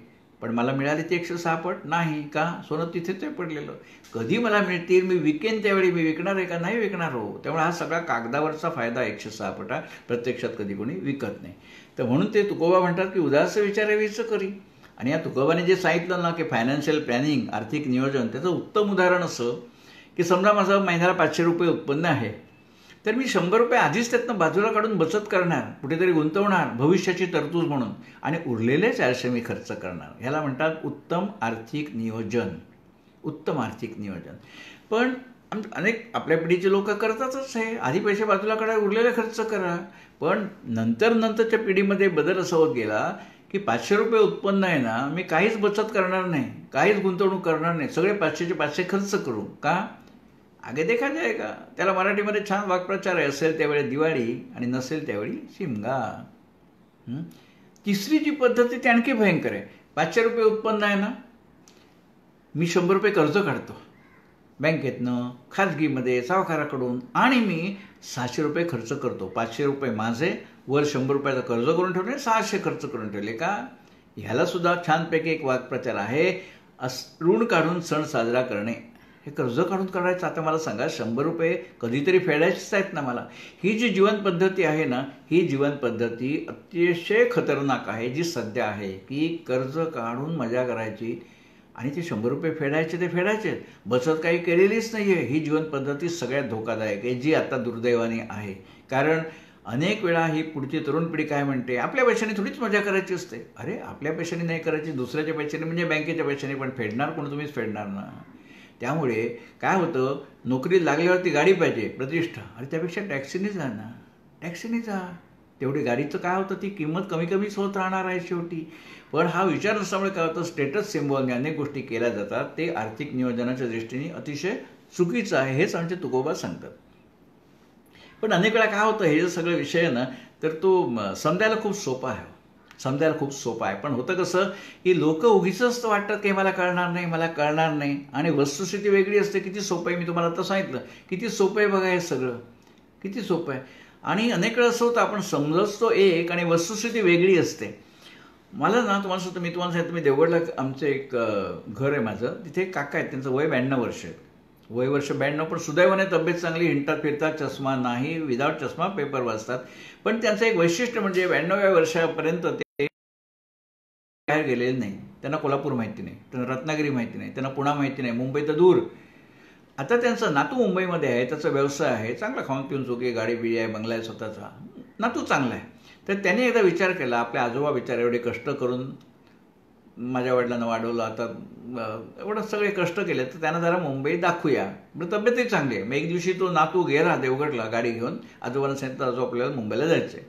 पण मला मिळाली ती 106 पट नाही का? सोनं तिथेच आहे पडलेलं. कधी मला मिळतील, मी विकेन त्यावेळी मी विकणार आहे का? नाही विकणार हो. त्यामुळे हा सगळा कागदावरचा फायदा 106 पटा, प्रत्यक्षात कधी कोणी विकत नाही. तर म्हणून ते तुकोबा म्हणतात की उदास विचारे वीच करी. आणि या तुकोबाने जे सांगितलं ना की फायनान्शियल प्लॅनिंग, आर्थिक नियोजन, त्याचं उत्तम उदाहरण असं की समजा माझं महिन्याला 500 रुपये उत्पन्न आहे, तर मी 100 रुपये आधीच त्यातनं बाजूला काढून बचत करणार, कुठेतरी गुंतवणार भविष्याची तरतूद म्हणून, आणि उरलेले 400 मी खर्च करणार. ह्याला म्हणतात उत्तम आर्थिक नियोजन. उत्तम आर्थिक नियोजन. पण अनेक आपल्या पिढीचे लोक करतातच हे, आधी पैसे बाजूला काढा, उरलेले खर्च करा. पण नंतरच्या पिढीमध्ये बदल असा होत गेला की 500 रुपये उत्पन्न आहे ना, मी काहीच बचत करणार नाही, काहीच गुंतवणूक करणार नाही, सगळे 500चे 500 खर्च करू. का? आगे देखा जाएगा. त्याला मराठीमध्ये छान वाक्प्रचार आहे, असेल त्यावेळी दिवाळी आणि नसेल त्यावेळी शिमगा. तिसरी जी पद्धती ती आणखी भयंकर आहे. 500 रुपये उत्पन्न आहे ना, मी 100 रुपये कर्ज काढतो बँकेतनं, खाजगीमध्ये, सावकाराकडून, आणि मी 600 रुपये खर्च करतो. 500 रुपये माझे, वर 100 रुपयाचं कर्ज करून ठेवले, 600 खर्च करून ठेवले. का? ह्याला सुद्धा छानपैकी एक वाक्प्रचार आहे, ऋण काढून सण साजरा करणे. हे कर्ज काढून करायचं. आता मला सांगा, 100 रुपये कधीतरी फेडायचेच आहेत ना मला. ही जी जीवन पद्धती आहे ना, ही जीवन पद्धती अतिशय खतरनाक आहे जी सध्या आहे, की कर्ज काढून मजा करायची आणि ते 100 रुपये फेडायचे ते फेडायचे, बचत काही केलेलीच नाही आहे. ही जीवन पद्धती सगळ्यात धोकादायक आहे, जी आता दुर्दैवाने आहे. कारण अनेक वेळा ही पुढची तरुण पिढी काय म्हणते, आपल्या पैशाने थोडीच मजा करायची असते. अरे आपल्या पैशाने नाही करायची, दुसऱ्याच्या पैशाने, म्हणजे बँकेच्या पैशाने. पण फेडणार कोण? तुम्हीच फेडणार ना. त्यामुळे काय होतं, नोकरी लागल्यावरती गाडी पाहिजे, प्रतिष्ठा, अरे त्यापेक्षा टॅक्सीने जा ना, टॅक्सीने जा. तेवढी गाडीचं काय होतं, ती किंमत कमी कमीच होत राहणार आहे शेवटी. पण हा विचार नसल्यामुळे काय होतं, स्टेटस सिम्बॉलने अनेक गोष्टी केल्या जातात. ते आर्थिक नियोजनाच्या दृष्टीने अतिशय चुकीचं आहे, हेच आमचे तुकोबा सांगतात. पण अनेक वेळा काय होतं, हे जे सगळे विषय आहे ना, तर तो समजायला खूप सोपा आहे. समजायला खूप सोपं आहे. पण होतं कसं की लोक उगीच वाटतात की मला कळणार नाही, मला कळणार नाही, आणि वस्तुस्थिती वेगळी असते. किती सोपं आहे, मी तुम्हाला आता सांगितलं किती सोपं आहे बघा, हे सगळं किती सोपं आहे. आणि अनेक वेळा असं होतं, आपण समजतो एक आणि वस्तुस्थिती वेगळी असते. मला ना तुम्हाला सांगतो, मी तुम्हाला सांगितलं, मी देवगडला आमचं एक घर आहे माझं, तिथे एक काका आहेत, त्यांचं वय 92 वर्ष आहे. वय वर्ष 92, पण सुदैवाने तब्येत चांगली, हिंडतात फिरतात, चष्मा नाही, विदाऊट चष्मा पेपर वाचतात. पण त्यांचं एक वैशिष्ट्य म्हणजे 92व्या वर्षापर्यंत ते बाहेर गेलेले नाही. त्यांना कोल्हापूर माहिती नाही, त्यांना रत्नागिरी माहिती नाही, त्यांना पुणा माहिती नाही, मुंबई तर दूर. आता त्यांचा नातू मुंबईमध्ये आहे, त्याचा व्यवसाय आहे, चांगला खाऊन पिऊन चोकी, गाडी बिडी आहे, बंगला आहे स्वतःचा, नातू चांगला आहे. तर त्याने एकदा विचार केला, आपले आजोबा विचार एवढे कष्ट करून माझ्या वडिलांना वाढवलं, आता एवढं सगळे कष्ट केले, तर त्यांना जरा मुंबई दाखवूया, तब्येतही चांगली आहे. मग एक दिवशी तो नातू गेला देवगडला गाडी घेऊन, आजोबांना सांगितलं आजोबा आपल्याला मुंबईला जायचं आहे.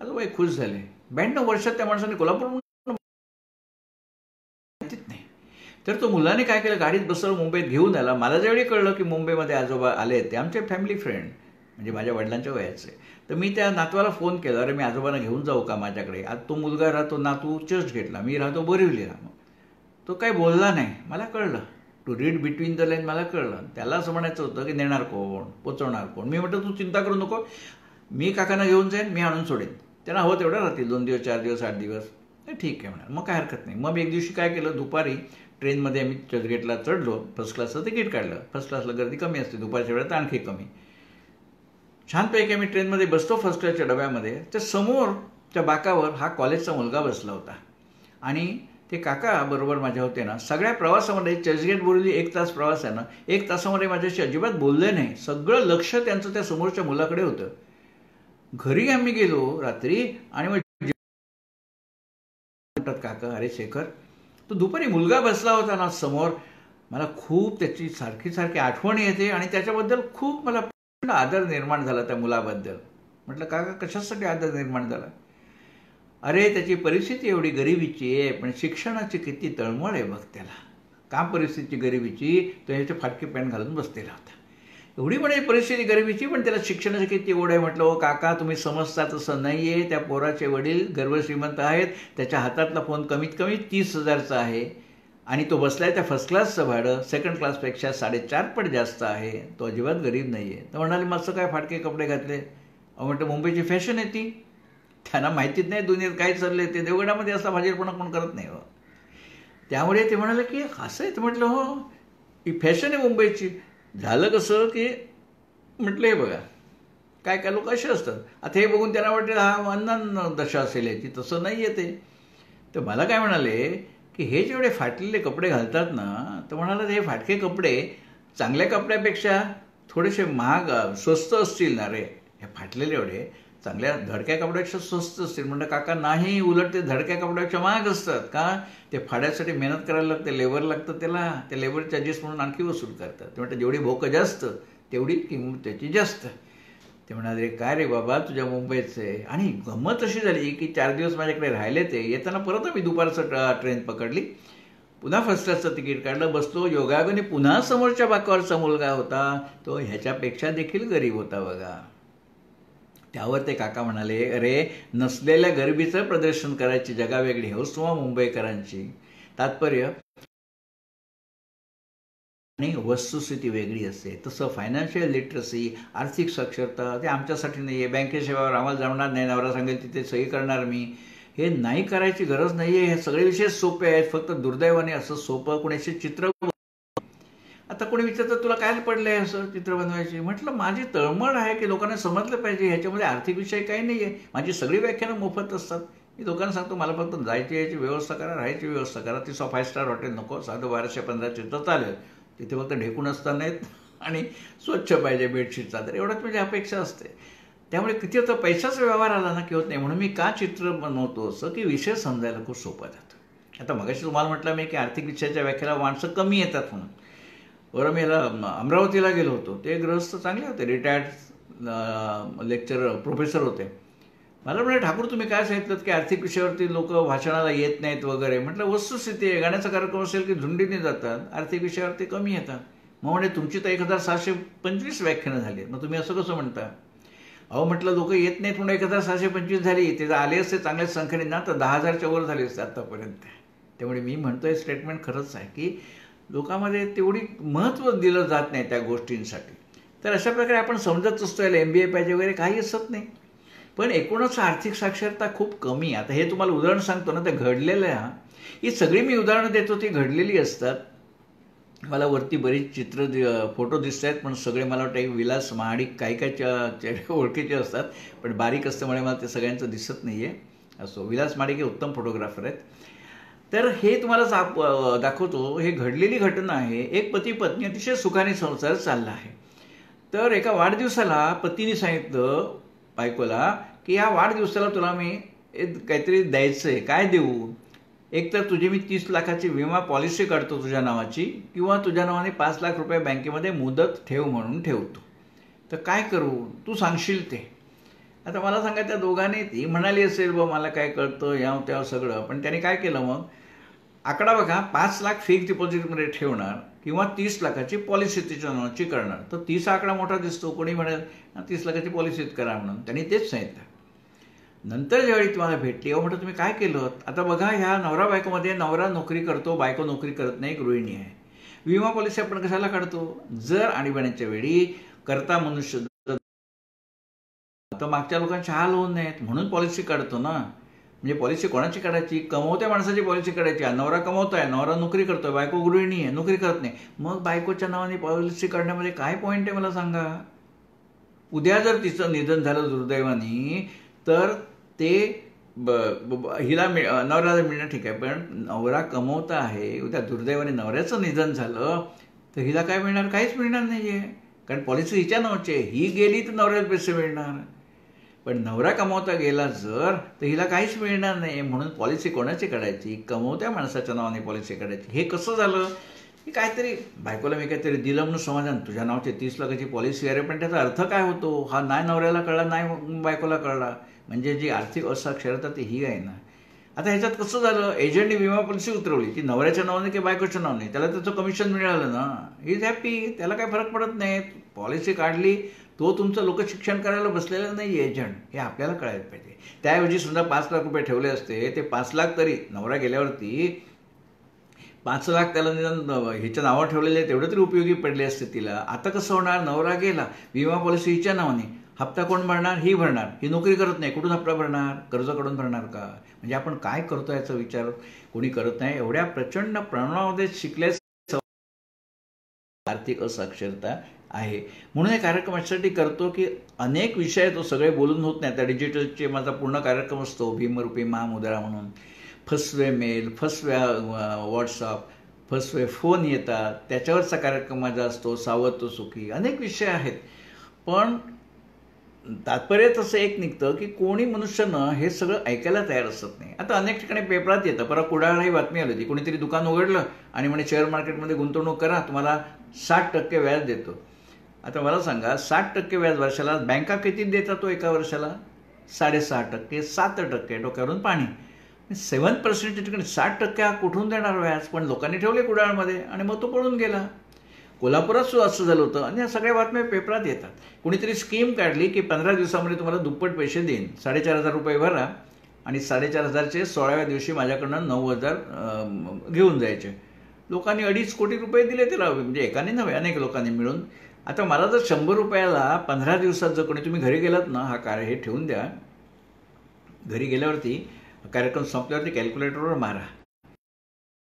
आजोबा खुश झाले. 92 वर्षात त्या माणसाने कोल्हापूर नाही. तर तो मुलाने काय केलं, गाडीत बसवलं, मुंबईत घेऊन आला. मला ज्यावेळी कळलं की मुंबईमध्ये आजोबा आले, ते आमचे फॅमिली फ्रेंड, म्हणजे माझ्या वडिलांच्या वयाचे, तर मी त्या नातवाला फोन केला, अरे मी आजोबांना घेऊन जाऊ का माझ्याकडे. आज तो मुलगा राहतो, नातू चर्चगेटला, मी राहतो बोरिवलीला. तो काही बोलला नाही. मला कळलं, to read between the line मला कळलं. त्याला असं म्हणायचं होतं की नेणार कोण, पोचवणार कोण. मी म्हटलं तू चिंता करू नको, मी काकांना घेऊन जाईन, मी आणून सोडेन, त्यांना हवं तेवढं राहतील, 2 दिवस 4 दिवस 8 दिवस, ठीक आहे म्हणा, मग काय हरकत नाही. मग एक दिवशी काय केलं, दुपारी ट्रेनमध्ये आम्ही चर्चगेटला चढलो, फर्स्ट क्लासचं तिकीट काढलं. फर्स्ट क्लासला गर्दी कमी असते, दुपारच्या वेळेत आणखी कमी. छानपैकी आम्ही ट्रेनमध्ये बसतो फर्स्ट क्लासच्या डब्यामध्ये. त्या समोरच्या बाकावर हा कॉलेजचा मुलगा बसला होता आणि ते काका बरोबर माझ्या होते ना, सगळ्या प्रवासामध्ये चर्चगेट बोरिवली 1 तास प्रवास आहे ना, 1 तासामध्ये माझ्याशी अजिबात बोलले नाही. सगळं लक्ष त्यांचं त्या समोरच्या मुलाकडे होतं. घरी आम्ही गेलो रात्री आणि मग म्हणतात, काका अरे शेखर, तो दुपारी मुलगा बसला होता ना समोर, मला खूप त्याची सारखी सारखी आठवण येते आणि त्याच्याबद्दल खूप मला आदर निर्माण झाला त्या मुलाबद्दल. म्हटलं काका कशासाठी आदर निर्माण झाला? अरे त्याची परिस्थिती एवढी गरिबीची आहे, पण शिक्षणाची किती तळमळ आहे बघ त्याला. काम परिस्थिती गरिबीची, तो ह्याचे फाटके पॅन्ट घालून बसलेला होता. एवढी म्हणजे परिस्थिती गरिबीची, पण त्याला शिक्षणाची किती ओढ आहे. म्हटलं ओ काका, तुम्ही समजता तसं नाही आहे. त्या पोराचे वडील गर्भश्रीमंत आहेत. त्याच्या हातातला फोन कमीत कमी 30,000चा आहे आणि तो बसलाय त्या फर्स्ट क्लासचं भाडं सेकंड क्लासपेक्षा 4.5 पट जास्त आहे. तो अजिबात गरीब नाही आहे. तर म्हणाले मस्त काय फाटके कपडे घातले? म्हटलं मुंबईची फॅशन आहे ती, त्यांना माहितीच नाही दुनियेत काय चाललंय. ते देवगडामध्ये असला भाजीपणा कोण करत नाही हो. त्यामुळे ते म्हणाले की असं आहे. तर म्हटलं हो, ही फॅशन आहे मुंबईची. झालं कसं की म्हटलं हे बघा, काय काय लोक असे असतात. आता हे बघून त्यांना वाटलं हा अन्न दशा असेल याची, तसं नाही आहे ते. तर मला काय म्हणाले की हे जेवढे फाटलेले कपडे घालतात ना, तर म्हणाला हे फाटके कपडे चांगल्या कपड्यापेक्षा थोडेसे महाग स्वस्त असतील ना रे. हे फाटलेले एवढे चांगल्या धडक्या कपड्यापेक्षा स्वस्त असतील. म्हणलं काका नाही, उलट ते धडक्या कपड्यापेक्षा महाग असतात. का? ते फाड्यासाठी मेहनत करायला लागते, लेबर लागतं त्याला. ते लेबर चार्जेस म्हणून आणखी वसूल करतात. ते म्हणतात जेवढी भोकं जास्त तेवढी किंमत त्याची जास्त. ते म्हणाले काय रे बाबा, तुझ्या मुंबईचं आहे. आणि गंमत अशी झाली की 4 दिवस माझ्याकडे राहिले. ते येताना परत आम्ही दुपारचं ट्रेन पकडली, पुन्हा फर्स्ट क्लासचं तिकीट काढलं, बसलो. योगायोगाने पुन्हा समोरच्या बाकावरचा मुलगा होता, तो ह्याच्यापेक्षा देखील गरीब होता बघा. त्यावर ते काका म्हणाले अरे, नसलेल्या गरिबीचं प्रदर्शन करायची जगा वेगळी हौस तुम्हा मुंबईकरांची. तात्पर्य आणि वस्तुस्थिती वेगळी असते. तसं फायनान्शियल लिटरसी, आर्थिक साक्षरता ते आमच्यासाठी नाही आहे. बँकेच्या व्यवहार आम्हाला जमणार नाही, नवरा सांगेल तिथे सही करणार मी, हे नाही करायची गरज नाही आहे. हे सगळे विषय सोपे आहेत. फक्त दुर्दैवाने असं सोपं कोणाचे चित्र. आता कोणी विचारतं तुला काय पडलंय असं चित्र बनवायची? म्हटलं माझी तळमळ आहे की लोकांना समजलं पाहिजे ह्याच्यामध्ये आर्थिक विषय काही नाही आहे. माझी सगळी व्याख्यानं मोफत असतात. मी लोकांना सांगतो मला फक्त जायची यायची व्यवस्था करा, राहायची व्यवस्था करा. ती 5 स्टार हॉटेल नको, साधं 1215 तर चालेल. तिथे फक्त ढेकून असता नाहीत आणि स्वच्छ पाहिजे बेडशीट चादर, एवढंच माझी अपेक्षा असते. त्यामुळे किती होतं, पैशाचा व्यवहार आला ना की होत नाही. म्हणून मी का चित्र बनवतो असं की विषय समजायला खूप सोपा जातो. आता मगाशी तुम्हाला म्हटलं मी की आर्थिक विषयाच्या व्याख्याला माणसं कमी येतात म्हणून. बरं, मी अमरावतीला गेलो होतो. ते गृहस्थ चांगले होते, रिटायर्ड लेक्चरर प्रोफेसर होते. मला म्हटलं ठाकूर तुम्ही काय सांगितलं की आर्थिक विषयावरती लोक भाषणाला येत नाहीत वगैरे. म्हटलं वस्तुस्थिती आहे, गाण्याचा कार्यक्रम असेल की झुंडीने जातात, आर्थिक विषयावरती कमी येतात. मग म्हणजे तुमची तर 1625 व्याख्यानं झाली, मग तुम्ही असं कसं म्हणता? अहो म्हटलं लोक येत नाहीत म्हणून 1625 झाली. ते जर आले असते चांगल्या संख्येने ना तर 10,000च्या वर झाले असते आत्तापर्यंत. त्यामुळे मी म्हणतोय स्टेटमेंट खरंच आहे की लोकांमध्ये तेवढी महत्त्व दिलं जात नाही त्या गोष्टींसाठी. तर अशा प्रकारे आपण समजत असतो याला MBA पाहिजे वगैरे काही असत नाही. पण एकूणच आर्थिक साक्षरता खूप कमी. आता हे तुम्हाला उदाहरण सांगतो ना, ते घडलेलं आहे. ही सगळी मी उदाहरणं देतो ती घडलेली असतात. मला वरती बरीच चित्र फोटो दिसत आहेत, पण सगळे मला वाटतं एक विलास महाडिक काही काही चेहरे ओळखीचे असतात, पण बारीक असल्यामुळे मला ते सगळ्यांचं दिसत नाही आहे. असो, विलास महाडिक हे उत्तम फोटोग्राफर आहेत. तर हे तुम्हाला दाखवतो, हे घडलेली घटना आहे. एक पती पत्नी अतिशय सुखाने संसार चालला आहे. तर एका वाढदिवसाला पतीने सांगितलं बायकोला की या वाढदिवसाला तुला मी काहीतरी द्यायचं आहे. काय देऊ? एकतर तुझी मी 30 लाखाची विमा पॉलिसी काढतो तुझ्या नावाची, किंवा तुझ्या नावाने 5 लाख रुपये बँकेमध्ये मुदत ठेव म्हणून ठेवतो. तर काय करू? तू सांगशील ते. आता मला सांगा, त्या दोघांनी, ती म्हणाली असेल बा मला काय कळतं याव त्याव सगळं, पण त्याने काय केलं मग? आकडा बघा, 5 लाख फिक्स डिपॉझिटमध्ये ठेवणार किंवा 30 लाखाची पॉलिसी तिच्या नावाची करणार. तर 30 आकडा मोठा दिसतो, कोणी म्हणेल 30 लाखाची पॉलिसीच करा म्हणून. त्यांनी तेच सांगितलं. नंतर ज्यावेळी तुम्हाला भेटली, म्हटलं तुम्ही काय केलं? आता बघा, ह्या नवरा बायकोमध्ये नवरा नोकरी करतो, बायको नोकरी करत नाही, गृहिणी आहे. विमा पॉलिसी आपण कशाला काढतो? जर आणीबाणीच्या वेळी करता मनुष्य तर मागच्या लोकांचे हाल होऊ नयेत म्हणून पॉलिसी काढतो ना. म्हणजे पॉलिसी कोणाची काढायची? कमवत्या माणसाची पॉलिसी काढायची. नवरा कमवतोय, नवरा नोकरी करतोय, बायको गृहिणी आहे, नोकरी करत नाही. मग बायकोच्या नावाने पॉलिसी काढण्यामध्ये काय पॉईंट आहे मला सांगा? उद्या जर तिचं निधन झालं दुर्दैवाने, तर ते हिला नवऱ्याला मिळणं ठीक आहे, पण नवरा कमवता आहे, उद्या दुर्दैवाने नवऱ्याचं निधन झालं तर हिला काय मिळणार? काहीच मिळणार नाही आहे, कारण पॉलिसी हिच्या नावाची आहे. ही गेली तर नवऱ्याला पैसे मिळणार, पण नवरा कमवता गेला जर तर हिला काहीच मिळणार नाही. म्हणून पॉलिसी कोणाची काढायची? कमवत्या माणसाच्या नावाने पॉलिसी काढायची. हे कसं झालं की काहीतरी बायकोला मी काहीतरी दिलं म्हणून समाधान, तुझ्या नावाची 30 लाखाची पॉलिसी आहे, पण त्याचा अर्थ काय होतो हा नाही नवऱ्याला कळला, नाही बायकोला कळला. म्हणजे जी आर्थिक असाक्षरता ती ही आहे ना. आता ह्याच्यात कसं झालं, एजंटने विमा पॉलिसी उतरवली ती नवऱ्याच्या नावाने की बायकोच्या नावाने, त्याला त्याचं कमिशन मिळालं ना, ही इज हॅपी, त्याला काही फरक पडत नाही. पॉलिसी काढली, तो तुमचं लोकशिक्षण करायला बसलेलं नाही एजंट, हे आपल्याला कळायला पाहिजे. त्याऐवजी समजा 5 लाख रुपये ठेवले असते, ते 5 लाख तरी नवरा गेल्यावरती 5 लाख त्याला निदान ह्याच्या नावावर ठेवलेले तेवढे तरी उपयोगी पडले असते तिला. आता कसं होणार, नवरा गेला, विमा पॉलिसी हिच्या नावाने, हप्ता कोण भरणार? ही भरणार. ही नोकरी करत नाही, कुठून हप्ता भरणार? कर्जाकडून भरणार का? म्हणजे आपण काय करतो याचा विचार कोणी करत नाही. एवढ्या प्रचंड प्रमाणामध्ये शिकल्यास आर्थिक असाक्षरता आहे. म्हणून हे कार्यक्रम यासाठी करतो की अनेक विषय तो सगळे बोलून होत नाही. त्या डिजिटलचे माझा पूर्ण कार्यक्रम असतो, भीमरूपी महामुद्रा म्हणून. फसवे मेल, फसव्या व्हॉट्सअप, फसवे फोन येतात, त्याच्यावरचा कार्यक्रम माझा असतो, सावध तो सुखी. अनेक विषय आहेत, पण तात्पर्य तसं एक निघतं की कोणी मनुष्यानं हे सगळं ऐकायला तयार असत नाही. आता अनेक ठिकाणी पेपरात येतं, परत कुडाळला ही बातमी आली होती, कोणीतरी दुकान उघडलं आणि म्हणे शेअर मार्केटमध्ये गुंतवणूक करा, तुम्हाला 60% व्याज देतो. आता मला सांगा, 60% व्याज वर्षाला बँका किती देतात तो एका वर्षाला? 6.5%, 7%, डोक्यावरून पाणी. 7% ठिकाणी 60% हा कुठून देणार व्याज? पण लोकांनी ठेवले कुडाळमध्ये आणि मग तो पळून गेला. कोल्हापुरात सुद्धा असं झालं होतं आणि या सगळ्या बातम्या पेपरात येतात. कुणीतरी स्कीम काढली की 15 दिवसामध्ये तुम्हाला दुप्पट पैसे देईन, 4,500 रुपये भरा आणि 4,500चे 16व्या दिवशी माझ्याकडनं 9,000 घेऊन जायचे. लोकांनी 2.5 कोटी रुपये दिले त्याला, म्हणजे एकाने नव्हे अनेक लोकांनी मिळून. आता मला जर 100 रुपयाला 15 दिवसात जर कोणी, तुम्ही घरी गेलात ना, हा हे ठेवून द्या, घरी गेल्यावरती कार्यक्रम संपल्यावरती कॅल्क्युलेटरवर मारा,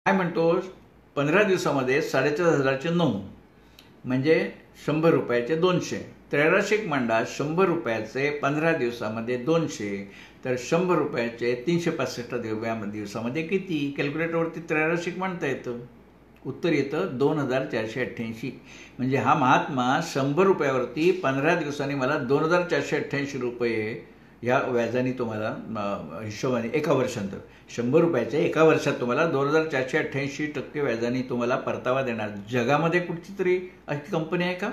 काय म्हणतो, 15 दिवसामध्ये 4,500चे 9 म्हणजे 100 रुपयाचे 200, त्रैराशिक मांडा 100 रुपयाचे 15 दिवसामध्ये 200, तर 100 रुपयाचे 365 दिवसामध्ये किती? कॅल्क्युलेटरवरती त्रैराशिक मांडता येतं, उत्तर येतं 2,488. म्हणजे हा महात्मा 100 रुपयावरती 15 दिवसांनी मला 2,488 रुपये या व्याजाने तुम्हाला हिशोबाने एका वर्षानंतर 100 रुपयाच्या एका वर्षात तुम्हाला 2,488% व्याजाने तुम्हाला परतावा देणार. जगामध्ये कुठची तरी अशी कंपनी आहे का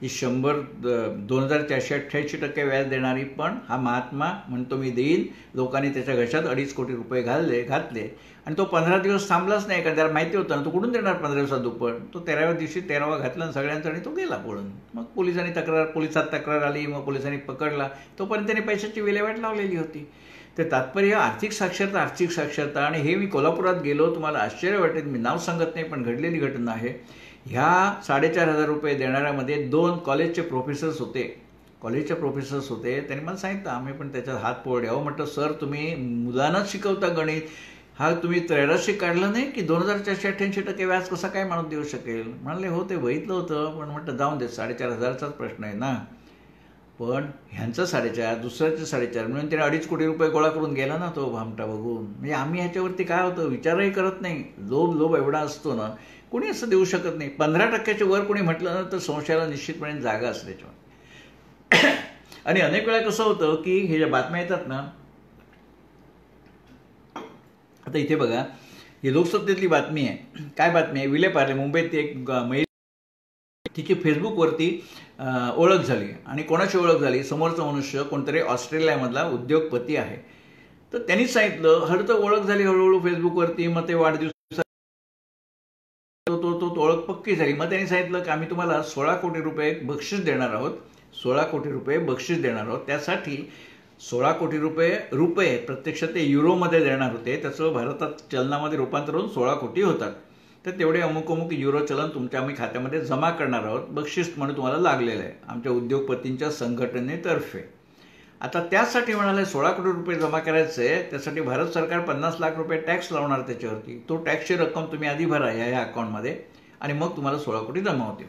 ही 2,488% व्याज देणारी? पण हा महात्मा म्हणतो मी देईन. लोकांनी त्याच्या घशात 2.5 कोटी रुपये घातले आणि तो 15 दिवस थांबलाच नाही, कारण त्याला माहिती होतं ना तो कुठून देणार 15 दिवसात दुप्पट. तो 13व्या दिवशी 13वा घातला सगळ्यांचा आणि तो गेला पळून. मग पोलिसात तक्रार आली, मग पोलिसांनी पकडला. तोपर्यंत त्याने पैशाची विल्हेवाट लावलेली होती. तर तात्पर्य आर्थिक साक्षरता. आणि हे मी कोल्हापुरात गेलो, तुम्हाला आश्चर्य वाटेल, मी नाव सांगत नाही पण घडलेली घटना आहे. ह्या 4,500 रुपये देणाऱ्यामध्ये 2 कॉलेजचे प्रोफेसर्स होते. त्यांनी मला सांगितलं, आम्ही पण त्याच्यात हात पोळले. अहो म्हटलं, सर तुम्ही मुलांनाच शिकवता गणित, हा तुम्ही त्रैराशिक काढलं नाही की 2,488% व्याज कसा काय माणूस देऊ शकेल? म्हणले हो ते बघितलं होतं, पण म्हटलं जाऊन दे, 4,500चाच प्रश्न आहे ना. पण ह्यांचं 4,500, दुसऱ्याचं 4,500 म्हणून त्याने 2.5 कोटी रुपये गोळा करून गेला ना तो भामटा बघून. म्हणजे आम्ही ह्याच्यावरती काय होतं विचारही करत नाही. लोभ एवढा असतो ना, कोणी असं देऊ शकत नाही. 15% वर कोणी म्हटलं ना तर संशयाला निश्चितपणे जागा असते त्याच्यावर. आणि अनेक वेळा कसं होतं की हे ज्या बातम्या येतात ना, आता इथे बघा, ही लोकसत्तेतली बातमी आहे. काय बातमी आहे? विलेपार्ले मुंबईत एक महिला, तिची फेसबुकवरती ओळख झाली. आणि कोणाची ओळख झाली? समोरचा मनुष्य कोणतरी ऑस्ट्रेलियामधला उद्योगपती आहे. तर त्यांनी सांगितलं, हळूहळू ओळख झाली हळूहळू फेसबुकवरती. मग ते वाढदिवस तो ओळख पक्की झाली. मग त्यांनी सांगितलं की आम्ही तुम्हाला 16 कोटी रुपये बक्षीस देणार आहोत. 16 कोटी रुपये बक्षीस देणार आहोत. त्यासाठी 16 कोटी रुपये प्रत्यक्षात ते युरोमध्ये देणार होते. त्याचं भारतात चलनामध्ये रूपांतर होऊन 16 कोटी होतात. तर तेवढे अमुक युरो चलन तुमच्या आम्ही खात्यामध्ये जमा करणार आहोत, बक्षीस म्हणून तुम्हाला लागलेलं आहे आमच्या उद्योगपतींच्या संघटनेतर्फे. आता त्यासाठी म्हणाले 16 कोटी रुपये जमा करायचे, त्यासाठी भारत सरकार 50 लाख रुपये टॅक्स लावणार त्याच्यावरती. तो टॅक्सची रक्कम तुम्ही आधी भरा या अकाउंटमध्ये आणि मग तुम्हाला 16 कोटी जमा होतील.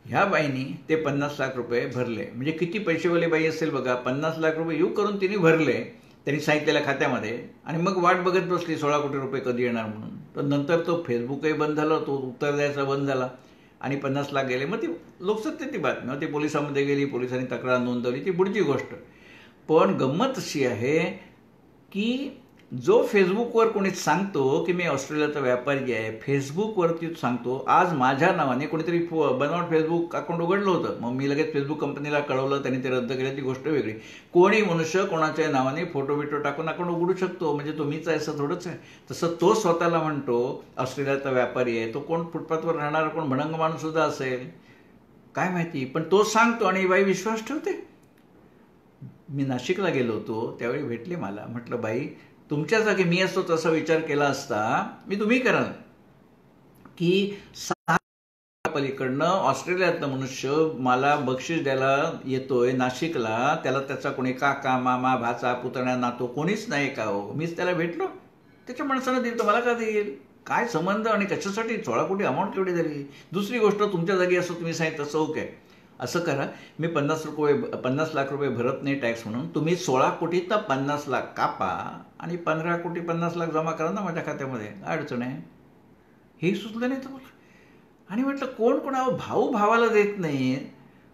ह्या बाईनी ते 50 लाख रुपये भरले. म्हणजे किती पैसेवाली बाई असेल बघा. 50 लाख रुपये येऊ करून तिने भरले. त्यांनी सांगितलेल्या खात्यामध्ये, आणि मग वाट बघत बसली 16 कोटी रुपये कधी येणार म्हणून. तर नंतर तो फेसबुकही बंद झालं, तो उत्तर द्यायचा बंद झाला आणि 50 लाख गेले. मग ती लोकसत्तेत ती बातमी, मग ती पोलिसांमध्ये गेली, पोलिसांनी तक्रार नोंदवली, ती पुढची गोष्ट. पण गंमत अशी आहे की जो फेसबुकवर कोणी सांगतो की मी ऑस्ट्रेलियाचा व्यापारी आहे, फेसबुकवरती सांगतो, आज माझ्या नावाने कोणीतरी बनावट फेसबुक अकाउंट उघडलं होतं, मग मी लगेच फेसबुक कंपनीला कळवलं, त्यांनी ते रद्द केलं, ती गोष्ट वेगळी. कोणी मनुष्य कोणाच्या नावाने फोटो बिटो टाकून अकाउंट उघडू शकतो, म्हणजे तो मीच आहे असं थोडंच आहे. तसं तो स्वतःला म्हणतो ऑस्ट्रेलियाचा व्यापारी आहे. तो कोण फुटपाथवर राहणारा कोण भणंग माणूस सुद्धा असेल काय माहिती, पण तो सांगतो आणि बाई विश्वास ठेवते. मी नाशिकला गेलो होतो त्यावेळी भेटले मला, म्हटलं बाई तुमच्या जागी मी असतो तसा विचार केला असता मी तुम्ही कराल की 6 पलीकडनं ऑस्ट्रेलियातलं मनुष्य मला बक्षीस द्यायला येतोय नाशिकला, त्याला त्याचा कोणी काका मामा भाचा पुतण्या नातो कोणीच नाही का हो, मीच त्याला भेटलो, त्याच्या माणसानं दिलं तर मला का देईल, काय संबंध आणि कशासाठी, 16 कोटी अमाऊंट केवढी झाली. दुसरी गोष्ट तुमच्या जागी असं तुम्ही सांगितलं तसं ओके, असं करा, मी 50 लाख रुपये भरत नाही टॅक्स म्हणून, तुम्ही 16 कोटी तर 50 लाख कापा आणि 15 कोटी 50 लाख जमा करा ना माझ्या खात्यामध्ये, काय अडचण आहे. हे सुचलं नाही तुम्हाला. आणि म्हटलं कोण कोणावर भाऊ भावाला देत नाही.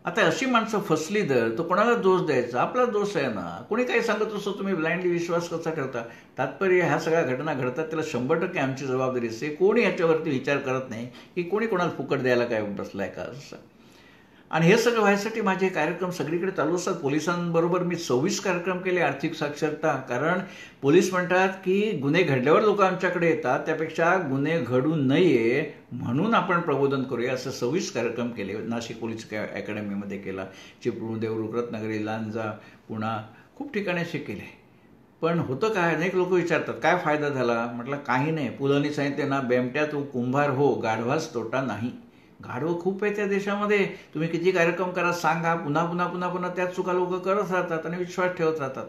आता अशी माणसं फसली तर तो कोणाला दोष द्यायचा, आपला दोष आहे ना. कोणी काही सांगत असतो तुम्ही ब्लाइंडली विश्वास कसा ठेवता. तात्पर्य ह्या सगळ्या घटना घडतात त्याला 100% आमची जबाबदारी असते. कोणी याच्यावरती विचार करत नाही की कोणी कोणाला फुकट द्यायला काय बसलाय का असं. आणि हे सगळं व्हायसाठी माझे कार्यक्रम सगळीकडे चालू असतात. पोलिसांबरोबर मी 26 कार्यक्रम केले आर्थिक साक्षरता, कारण पोलीस म्हणतात की गुन्हे घडल्यावर लोक आमच्याकडे येतात, त्यापेक्षा गुन्हे घडू नये म्हणून आपण प्रबोधन करूया, असं 26 कार्यक्रम केले. नाशिक पोलीस अकॅडमीमध्ये केला, चिपळूण, देवरुख, रत्नागिरी, लांजा, पुणा, खूप ठिकाणी असे केले. पण होतं काय, अनेक लोक विचारतात काय फायदा झाला. म्हटलं काही नाही, पुलंनी सांगितले ना, बेमट्या तू कुंभार हो, गाढवास तोटा नाही. गाढवं खूप आहे त्या देशामध्ये, तुम्ही किती कार्यक्रम करा सांगा, पुन्हा पुन्हा पुन्हा पुन्हा त्याच चुका लोक करत राहतात आणि विश्वास ठेवत राहतात.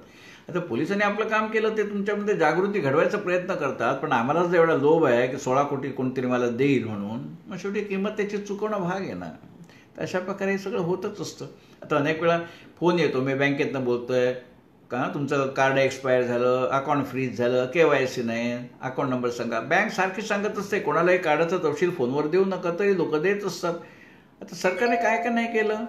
आता पोलिसांनी आपलं काम केलं, ते तुमच्यामध्ये जागृती घडवायचा प्रयत्न करतात, पण आम्हालाच जर एवढा लोभ आहे की 16 कोटी कोणतरी मला देईल म्हणून, मग शेवटी किंमत त्याची चुकवणं भाग आहे ना. तर अशा प्रकारे हे सगळं होतच असतं. आता अनेक वेळा फोन येतो, मी बँकेतनं बोलतोय का तुमचं कार्ड एक्सपायर झालं, अकाउंट फ्रीज झालं, KYC नाही, अकाउंट नंबर सांगा. बँक सारखी सांगत असते, कोणालाही कार्डाचा तपशील फोनवर देऊ नका, तरी लोक देत असतात. आता सरकारने काय काय नाही केलं.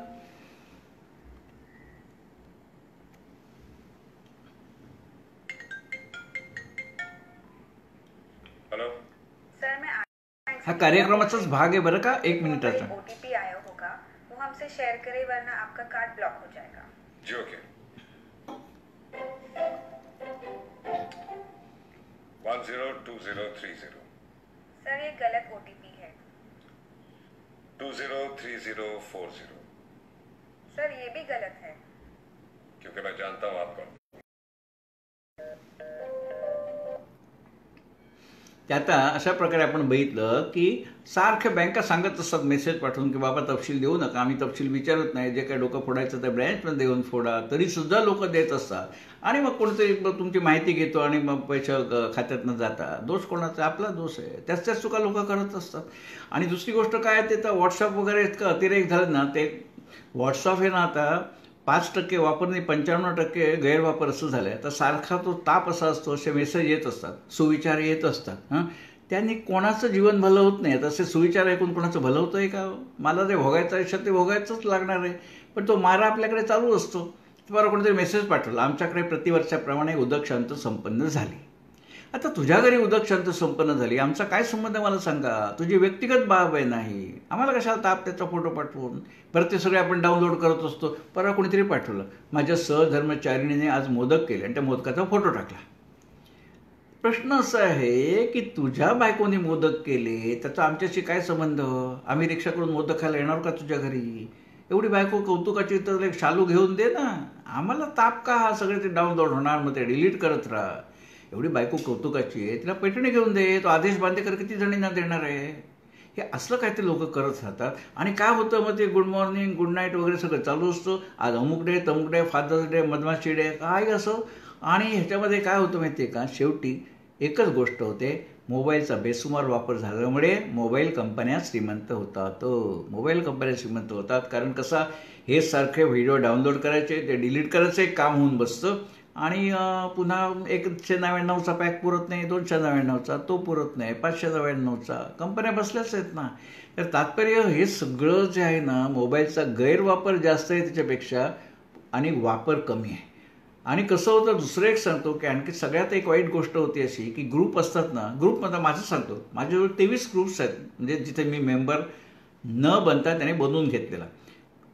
हा कार्यक्रमाचाच भाग आहे बरं का, 1 मिनिटाचा. OTP आया होगा वो हमसे शेयर करें वरना आपका कार्ड ब्लॉक हो जाएगा. जी ओके. 102030. सर ये गलत OTP है. 203040. सर ये भी गलत है. क्योंकि मैं जानता हूं आप कौन. आता अशा प्रकारे आपण बघितलं की सारख्या बँका सांगत असतात मेसेज पाठवून की बाबा तपशील देऊ नका, आम्ही तपशील विचारत नाही, जे काही डोकं फोडायचं त्या ब्रँचमध्ये देऊन फोडा, तरी सुद्धा लोक देत असतात. आणि मग कोणतरी तुमची माहिती घेतो आणि मग पैसे खात्यातनं जातात. दोष कोणाचा, आपला दोष आहे. त्याच चुका लोक करत असतात. आणि दुसरी गोष्ट काय, ते तर व्हॉट्सअप वगैरे इतकं अतिरेक झालं ना, ते व्हॉट्सअप हे ना आता 5% वापर नाही 95% गैरवापर असं झालं आहे. तर सारखा तो ताप असा असतो, असे मेसेज येत असतात, सुविचार येत असतात. त्यांनी कोणाचं जीवन भलं होत नाही. तसे सुविचार ऐकून कोणाचं भलं होतं आहे का. मला जे भोगायचं आयुष्यात ते भोगायचंच लागणार आहे, पण तो मारा आपल्याकडे चालू असतो. बरं कोणीतरी मेसेज पाठवला, आमच्याकडे प्रतिवर्षाप्रमाणे उदक शांत संपन्न झाली. आता तुझ्या घरी उदक शांत संपन्न झाली, आमचा काय संबंध मला सांगा. तुझी व्यक्तिगत बाब आहे, नाही आम्हाला कशाला ताप त्याचा फोटो पाठवून. परत ते सगळे आपण डाउनलोड करत असतो. परवा कोणीतरी पाठवलं, माझ्या सहधर्मचारिणीने आज मोदक केले आणि त्या मोदकाचा फोटो टाकला. प्रश्न असा आहे की तुझ्या बायकोने मोदक केले, त्याचा आमच्याशी काय संबंध. आम्ही रिक्षा करून मोदक खायला येणार का तुझ्या घरी. एवढी बायको कौतुकाची तर एक शालू घेऊन दे ना. आम्हाला ताप का, हा सगळे ते डाउनलोड होणार, मग ते डिलीट करत राहा. एवढी बायको कौतुकाची आहे, तिला पैठणी घेऊन दे. तो आदेश बांदेकर किती जणींना देणार आहे. हे असलं काय ते लोक करत राहतात. आणि काय होतं मग ते गुड मॉर्निंग गुड नाईट वगैरे सगळं चालू असतं. आज अमुक डे तमुक डे, फादर्स डे, मधमाशी डे, काय असं. आणि ह्याच्यामध्ये काय होतं माहिती आहे का, शेवटी एकच गोष्ट होते, मोबाईलचा बेसुमार वापर झाल्यामुळे मोबाईल कंपन्या श्रीमंत होतात. मोबाईल कंपन्या श्रीमंत होतात कारण कसा, हे सारखे व्हिडिओ डाउनलोड करायचे, ते डिलीट करायचं एक काम होऊन बसतं. आणि पुन्हा 199चा पॅक पुरत नाही, 299चा तो पुरत नाही, 599चा. कंपन्या बसल्याच आहेत ना. तर तात्पर्य हे सगळं जे आहे ना, मोबाईलचा गैरवापर जास्त आहे त्याच्यापेक्षा आणि वापर कमी आहे. आणि कसं होतं, दुसरं एक सांगतो की आणखी सगळ्यात एक वाईट गोष्ट होती अशी की ग्रुप असतात ना, ग्रुपमध्ये माझं सांगतो, माझ्याजवळ 23 ग्रुप्स आहेत, म्हणजे जिथे मी मेंबर न बनता त्याने बनवून घेतलेला.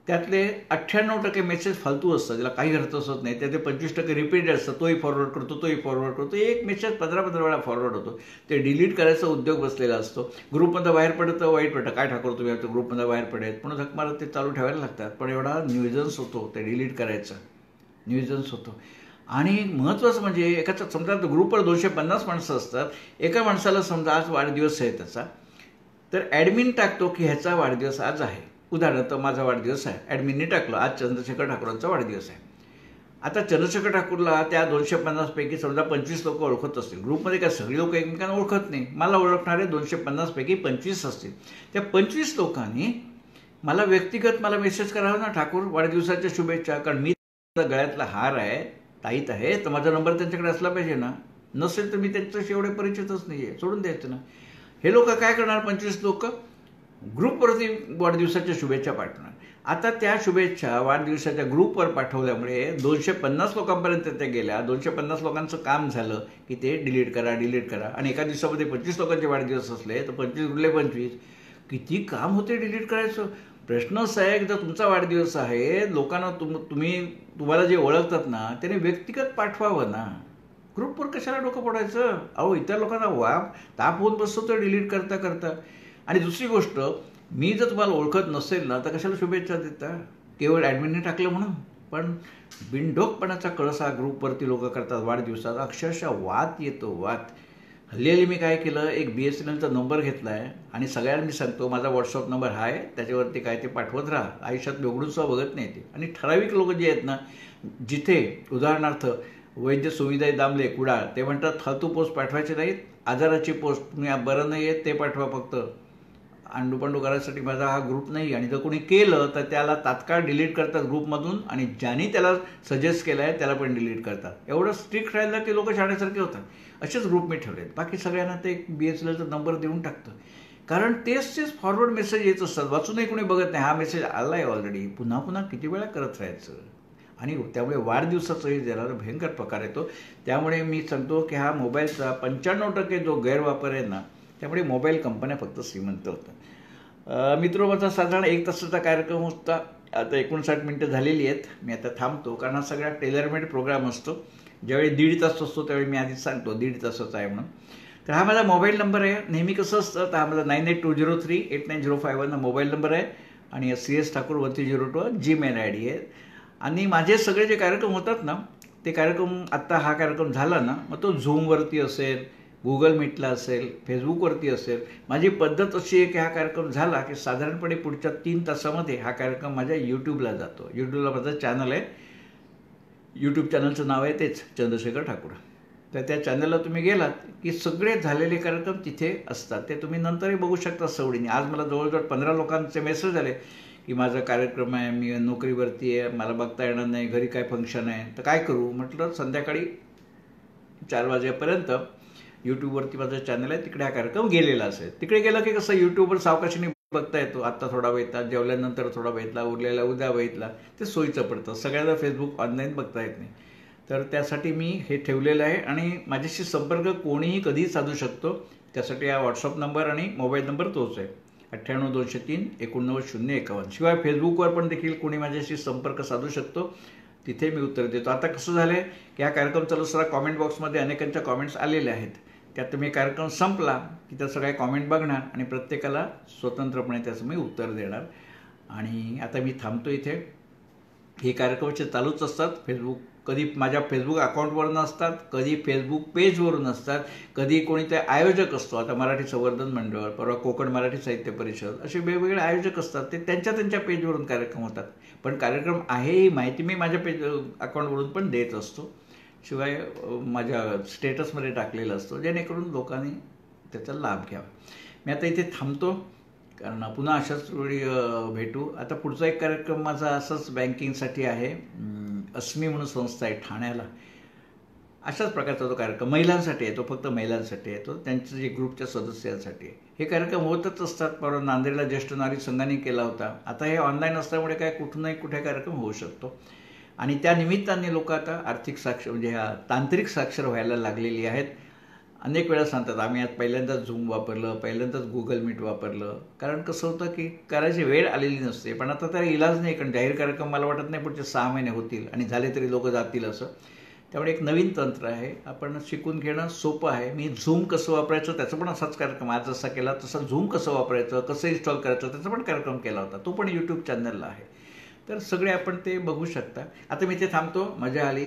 त्यातले 98% मेसेज फालतू असतात, ज्याला काही अर्थ असत नाही. त्यातले 25% रिपीट असतं, तोही फॉरवर्ड करतो. एक मेसेज 15 वेळा फॉरवर्ड होतो. ते डिलीट करायचा उद्योग बसलेला असतो. ग्रुपमध्ये बाहेर पडतं वाईट पडतं, काय ठाकूर तुम्ही आता ग्रुपमध्ये बाहेर पडेल, पण झक मारत ते चालू ठेवायला लागतात. पण एवढा न्यूजन्स होतो ते डिलीट करायचं, न्यूजन्स होतो. आणि महत्त्वाचं म्हणजे एकाचा समजा ग्रुपवर 250 माणसं असतात, एका माणसाला समजा आज वाढदिवस आहे त्याचा, तर ॲडमिन टाकतो की ह्याचा वाढदिवस आज आहे. उदाहरणार्थ माझा वाढदिवस आहे, ॲडमिनने टाकलं आज चंद्रशेखर ठाकूरांचा वाढदिवस आहे. आता चंद्रशेखर ठाकूरला त्या 250पैकी समजा 25 लोक ओळखत असतील. ग्रुपमध्ये काय सगळी लोक एकमेकांना ओळखत नाही, मला ओळखणारे 250पैकी 25 असतील. त्या 25 लोकांनी मला व्यक्तिगत मेसेज करावा ना, ठाकूर वाढदिवसाच्या शुभेच्छा. कारण मी गळ्यातला हार आहे, ताईत आहे, तर माझा नंबर त्यांच्याकडे असला पाहिजे ना. नसेल तर मी त्यांच्याशी एवढे परिचितच नाही आहे, सोडून द्यायचं ना. हे लोक काय करणार, 25 लोक ग्रुपवरती वाढदिवसाच्या शुभेच्छा पाठवणार. आता त्या शुभेच्छा वाढदिवसाच्या ग्रुपवर पाठवल्यामुळे 250 लोकांपर्यंत त्या गेल्या. 250 लोकांचं काम झालं की ते डिलीट करा. आणि एका दिवसामध्ये 25 लोकांचे वाढदिवस असले तर 25 गुणले 25, किती काम होते डिलीट करायचं. प्रश्न असा आहे की जर तुमचा वाढदिवस आहे, लोकांना तुम्हाला जे ओळखतात ना त्याने व्यक्तिगत पाठवावं ना. ग्रुपवर कशाला डोकं पडायचं. अहो, इतर लोकांना ताप होऊन बसतो तर डिलीट करता. आणि दुसरी गोष्ट, मी जर तुम्हाला ओळखत नसेल ना तर कशाला शुभेच्छा देता, केवळ ॲडमिनने टाकलं म्हणून. पण बिनडोकपणाचा कळसा ग्रुपवरती लोक करतात वाढदिवसाचा. अक्षरशः वाद येतो, वाद. हल्ली मी काय केलं, एक BSNLचा नंबर घेतला आहे आणि सगळ्यांना मी सांगतो माझा व्हॉट्सअप नंबर हा आहे, त्याच्यावरती काय ते पाठवत राहा. आयुष्यात बेगडूनसुद्धा बघत नाही ते. आणि ठराविक लोक जे आहेत ना, जिथे उदाहरणार्थ वैद्य सुविधाई दामले कुडाळ, ते म्हणतात फालतू पोस्ट पाठवायचे नाहीत, आजाराची पोस्ट तुम्ही बरं नाही आहे ते पाठवा फक्त. अंडूपंडू करायसाठी माझा हा ग्रुप नाही. आणि जर कोणी केलं तर त्याला तात्काळ डिलीट करतात ग्रुपमधून, आणि ज्यांनी त्याला सजेस्ट केलं आहे त्याला पण डिलीट करतात. एवढं स्ट्रिक्ट राहिलं की लोक शाळेसारखे होतात. असेच ग्रुप मी ठेवलेत. बाकी सगळ्यांना ते एक BSNLचा नंबर देऊन टाकतं. कारण तेच फॉरवर्ड मेसेज येत असतात, वाचूनही कोणी बघत नाही. हा मेसेज आला आहे ऑलरेडी, पुन्हा किती वेळा करत राहायचं. आणि त्यामुळे वाढदिवसाचाही जरा भयंकर प्रकार येतो. त्यामुळे मी सांगतो की हा मोबाईलचा 95% जो गैरवापर आहे ना, त्यामुळे मोबाईल कंपन्या फक्त श्रीमंत होतात. मित्र, माझा साधारण 1 तासाचा कार्यक्रम होता. आता 59 मिनटं झालेली आहेत. मी आता थांबतो, कारण हा सगळा टेलरमेड प्रोग्राम असतो. ज्यावेळी 1.5 तास असतो त्यावेळी मी आधीच सांगतो 1.5 तासाचा आहे म्हणून. तर हा माझा मोबाईल नंबर आहे. नेहमी कसं असतं, तर हा माझा 9820389051 हा मोबाईल नंबर आहे. आणि CS.Thakur1302 Gmail ID आहे. आणि माझे सगळे जे कार्यक्रम होतात ना, ते कार्यक्रम आत्ता हा कार्यक्रम झाला ना, मग तो झूमवरती असेल, गुगल मीटला असेल, फेसबुकवरती असेल. माझी पद्धत अशी आहे की हा कार्यक्रम झाला की साधारणपणे पुढच्या 3 तासामध्ये हा कार्यक्रम माझ्या यूट्यूबला जातो. यूट्यूबला माझं चॅनल आहे, यूट्यूब चॅनलचं नाव आहे तेच चंद्रशेखर ठाकूर. तर त्या चॅनलला तुम्ही गेलात की सगळे झालेले कार्यक्रम तिथे असतात. ते तुम्ही नंतरही बघू शकता सवडीने. आज मला जवळजवळ 15 लोकांचे मेसेज आले की माझा कार्यक्रम आहे, मी नोकरीवरती आहे, मला बघता येणार नाही, घरी काय फंक्शन आहे, तर काय करू. म्हटलं संध्याकाळी 4 वाजेपर्यंत यूट्यूबवरती माझं चॅनल आहे, तिकडे हा कार्यक्रम गेलेला असेल. तिकडे गेला की कसं यूट्यूबवर सावकाशीने बघता येतो. आत्ता थोडा बघितला, जेवल्यानंतर थोडा बघितला, उरलेला उद्या बघितला, ते सोयीचं पडतं. सगळ्यांना फेसबुक ऑनलाईन बघता येत नाही. तर त्यासाठी मी हे ठेवलेलं आहे. आणि माझ्याशी संपर्क कोणीही कधीही साधू शकतो. त्यासाठी हा व्हॉट्सअप नंबर आणि मोबाईल नंबर तोच आहे, 9820389051. शिवाय फेसबुकवर पण देखील कोणी माझ्याशी संपर्क साधू शकतो, तिथे मी उत्तर देतो. आता कसं झालं आहे की हा कार्यक्रम चालू असताना कॉमेंट बॉक्समध्ये अनेकांच्या कॉमेंट्स आलेल्या आहेत. त्यात मी कार्यक्रम संपला की त्या सगळ्या कॉमेंट बघणार आणि प्रत्येकाला स्वतंत्रपणे त्याचं मी उत्तर देणार. आणि आता मी थांबतो इथे. हे कार्यक्रमाचे चालूच असतात. कधी माझ्या फेसबुक अकाउंटवरून असतात, कधी फेसबुक पेजवरून असतात, कधी कोणी ते आयोजक असतो. आता मराठी संवर्धन मंडळ, परवा कोकण मराठी साहित्य परिषद, असे वेगवेगळे आयोजक असतात. ते त्यांच्या पेजवरून कार्यक्रम होतात. पण कार्यक्रम आहे ही माहिती मी माझ्या पेज अकाउंटवरून पण देत असतो. शिवाय माझ्या स्टेटसमध्ये टाकलेलं असतो, जेणेकरून लोकांनी त्याचा लाभ घ्यावा. मी आता इथे थांबतो, कारण पुन्हा अशाच वेळी भेटू. आता पुढचा एक कार्यक्रम माझा असाच बँकिंगसाठी आहे. अस्मी म्हणून संस्था आहे ठाण्याला, अशाच प्रकारचा तो कार्यक्रम महिलांसाठी आहे, तो फक्त महिलांसाठी आहे, तो त्यांच्या जे ग्रुपच्या सदस्यांसाठी आहे. हे कार्यक्रम होतच असतात. परत नांदेडला ज्येष्ठ नागरिक संघाने केला होता. आता हे ऑनलाईन असल्यामुळे काय कुठूनही कुठे कार्यक्रम होऊ शकतो आणि त्या निमित्ताने लोक आता आर्थिक साक्षर म्हणजे ह्या तांत्रिक साक्षर व्हायला लागलेली आहेत. अनेक वेळा सांगतात आम्ही आज पहिल्यांदाच झूम वापरलं, पहिल्यांदाच गुगल मीट वापरलं. कारण कसं होतं की करायची वेळ आलेली नसते. पण आता तर इलाज नाही, कारण जाहीर कार्यक्रम मला वाटत नाही पुढचे 6 महिने होतील आणि झाले तरी लोक जातील असं. त्यामुळे एक नवीन तंत्र आहे, आपण शिकून घेणं सोपं आहे. मी झूम कसं वापरायचं त्याचा पण असाच कार्यक्रम आज जसा केला तसा झूम कसं वापरायचं, कसं इन्स्टॉल करायचं त्याचा पण कार्यक्रम केला होता. तो पण यूट्यूब चॅनलला आहे. तर सगळे आपण ते बघू शकता. आता मी ते थांबतो. मजा आली.